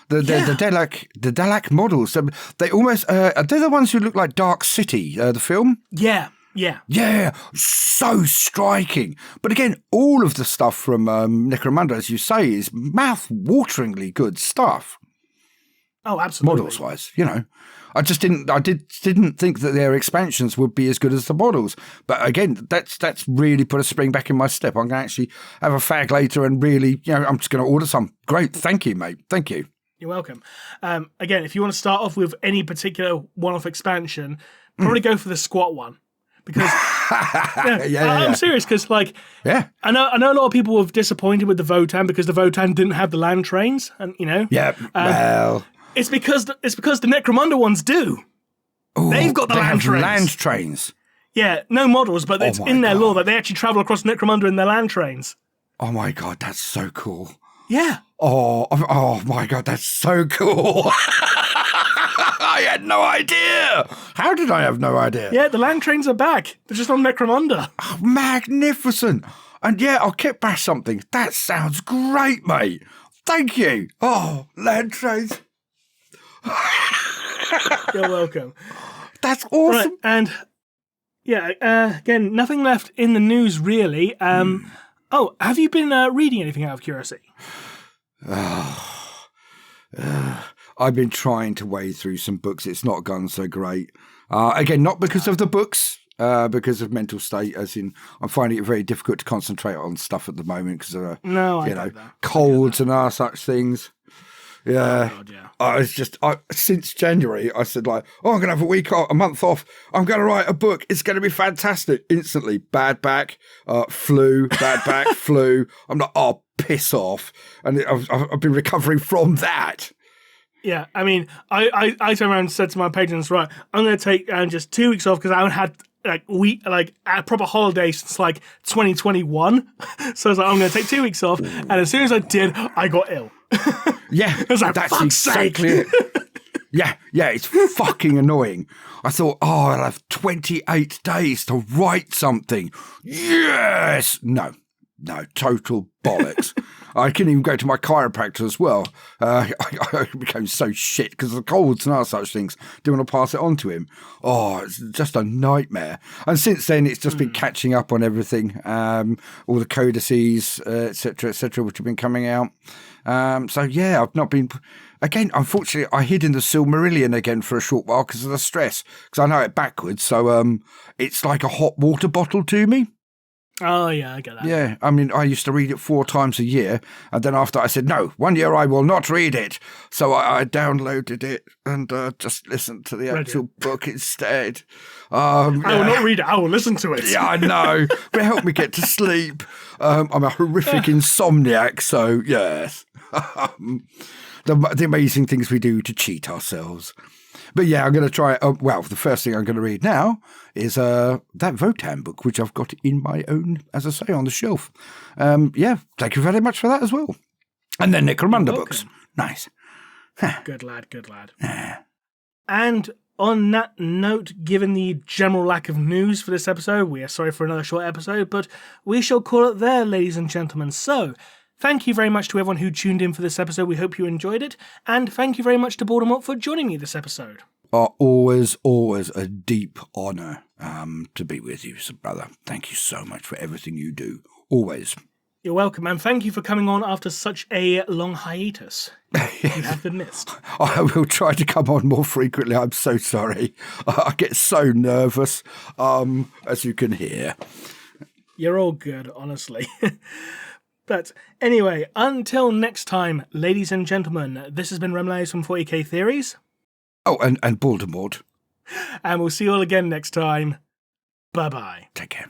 The Delac models, they almost, they're the ones who look like Dark City, the film? Yeah. Yeah, so striking. But again, all of the stuff from Necromunda, as you say, is mouth-wateringly good stuff. Oh, absolutely. Models-wise, I just didn't think that their expansions would be as good as the models. But again, that's really put a spring back in my step. I'm going to actually have a fag later and really, I'm just going to order some. Great, thank you, mate. Thank you. You're welcome. Again, if you want to start off with any particular one-off expansion, probably go for the squat one. Because I'm serious, because I know a lot of people were disappointed with the Votan because the Votan didn't have the land trains, and it's because the Necromunda ones do. Ooh, they've got the land trains. Yeah, no models, but it's in their lore that they actually travel across Necromunda in their land trains. Oh my god, that's so cool. Yeah. Oh my god, that's so cool. I had no idea. How did I have no idea? Yeah, the land trains are back. They're just on Necromunda. Oh, magnificent. And I'll kick back something. That sounds great, mate. Thank you. Oh, land trains. You're welcome. That's awesome. Right, and again, nothing left in the news really. Oh, have you been reading anything out of curiosity? I've been trying to wade through some books. It's not gone so great. Again, not because of the books, because of mental state, as in I'm finding it very difficult to concentrate on stuff at the moment because of, colds and such things. Yeah. Oh, God, yeah. I was just, since January, I said I'm going to have a month off. I'm going to write a book. It's going to be fantastic. Instantly, bad back, flu, flu. I'm like, piss off. And I've been recovering from that. Yeah, I mean, I turned around and said to my patrons, right, I'm going to take just 2 weeks off because I haven't had a proper holiday since 2021. So I was like, I'm going to take 2 weeks off. And as soon as I did, I got ill. Yeah, I was like, that's exactly it. Yeah, it's fucking annoying. I thought, I'll have 28 days to write something. Yes! No, total bollocks. I couldn't even go to my chiropractor as well. I became so shit because of the colds and other such things. Didn't want to pass it on to him. Oh, it's just a nightmare. And since then, it's just been catching up on everything. All the codices, et cetera, which have been coming out. So, yeah, I've not been... Again, unfortunately, I hid in the Silmarillion again for a short while because of the stress. Because I know it backwards, so it's like a hot water bottle to me. Oh, yeah, I get that. Yeah, I mean, I used to read it 4 times a year, and then after I said, no, 1 year I will not read it. So I downloaded it and just listened to the actual book instead. I will not read it, I will listen to it. Yeah, I know, but it helped me get to sleep. I'm a horrific insomniac, so yes. The amazing things we do to cheat ourselves. But yeah, I'm going to try. The first thing I'm going to read now is that Votan book, which I've got in my own, as I say, on the shelf. Thank you very much for that as well. And then Necromunda books. Nice. Good lad, good lad. And on that note, given the general lack of news for this episode, we are sorry for another short episode, but we shall call it there, ladies and gentlemen. So, thank you very much to everyone who tuned in for this episode. We hope you enjoyed it. And thank you very much to Baldermort for joining me this episode. Always a deep honour to be with you, brother. Thank you so much for everything you do. Always. You're welcome, and thank you for coming on after such a long hiatus. You have been missed. I will try to come on more frequently. I'm so sorry. I get so nervous, as you can hear. You're all good, honestly. But anyway, until next time, ladies and gentlemen, this has been Remleiz from 40k Theories. Oh, and Baldermort. And we'll see you all again next time. Bye-bye. Take care.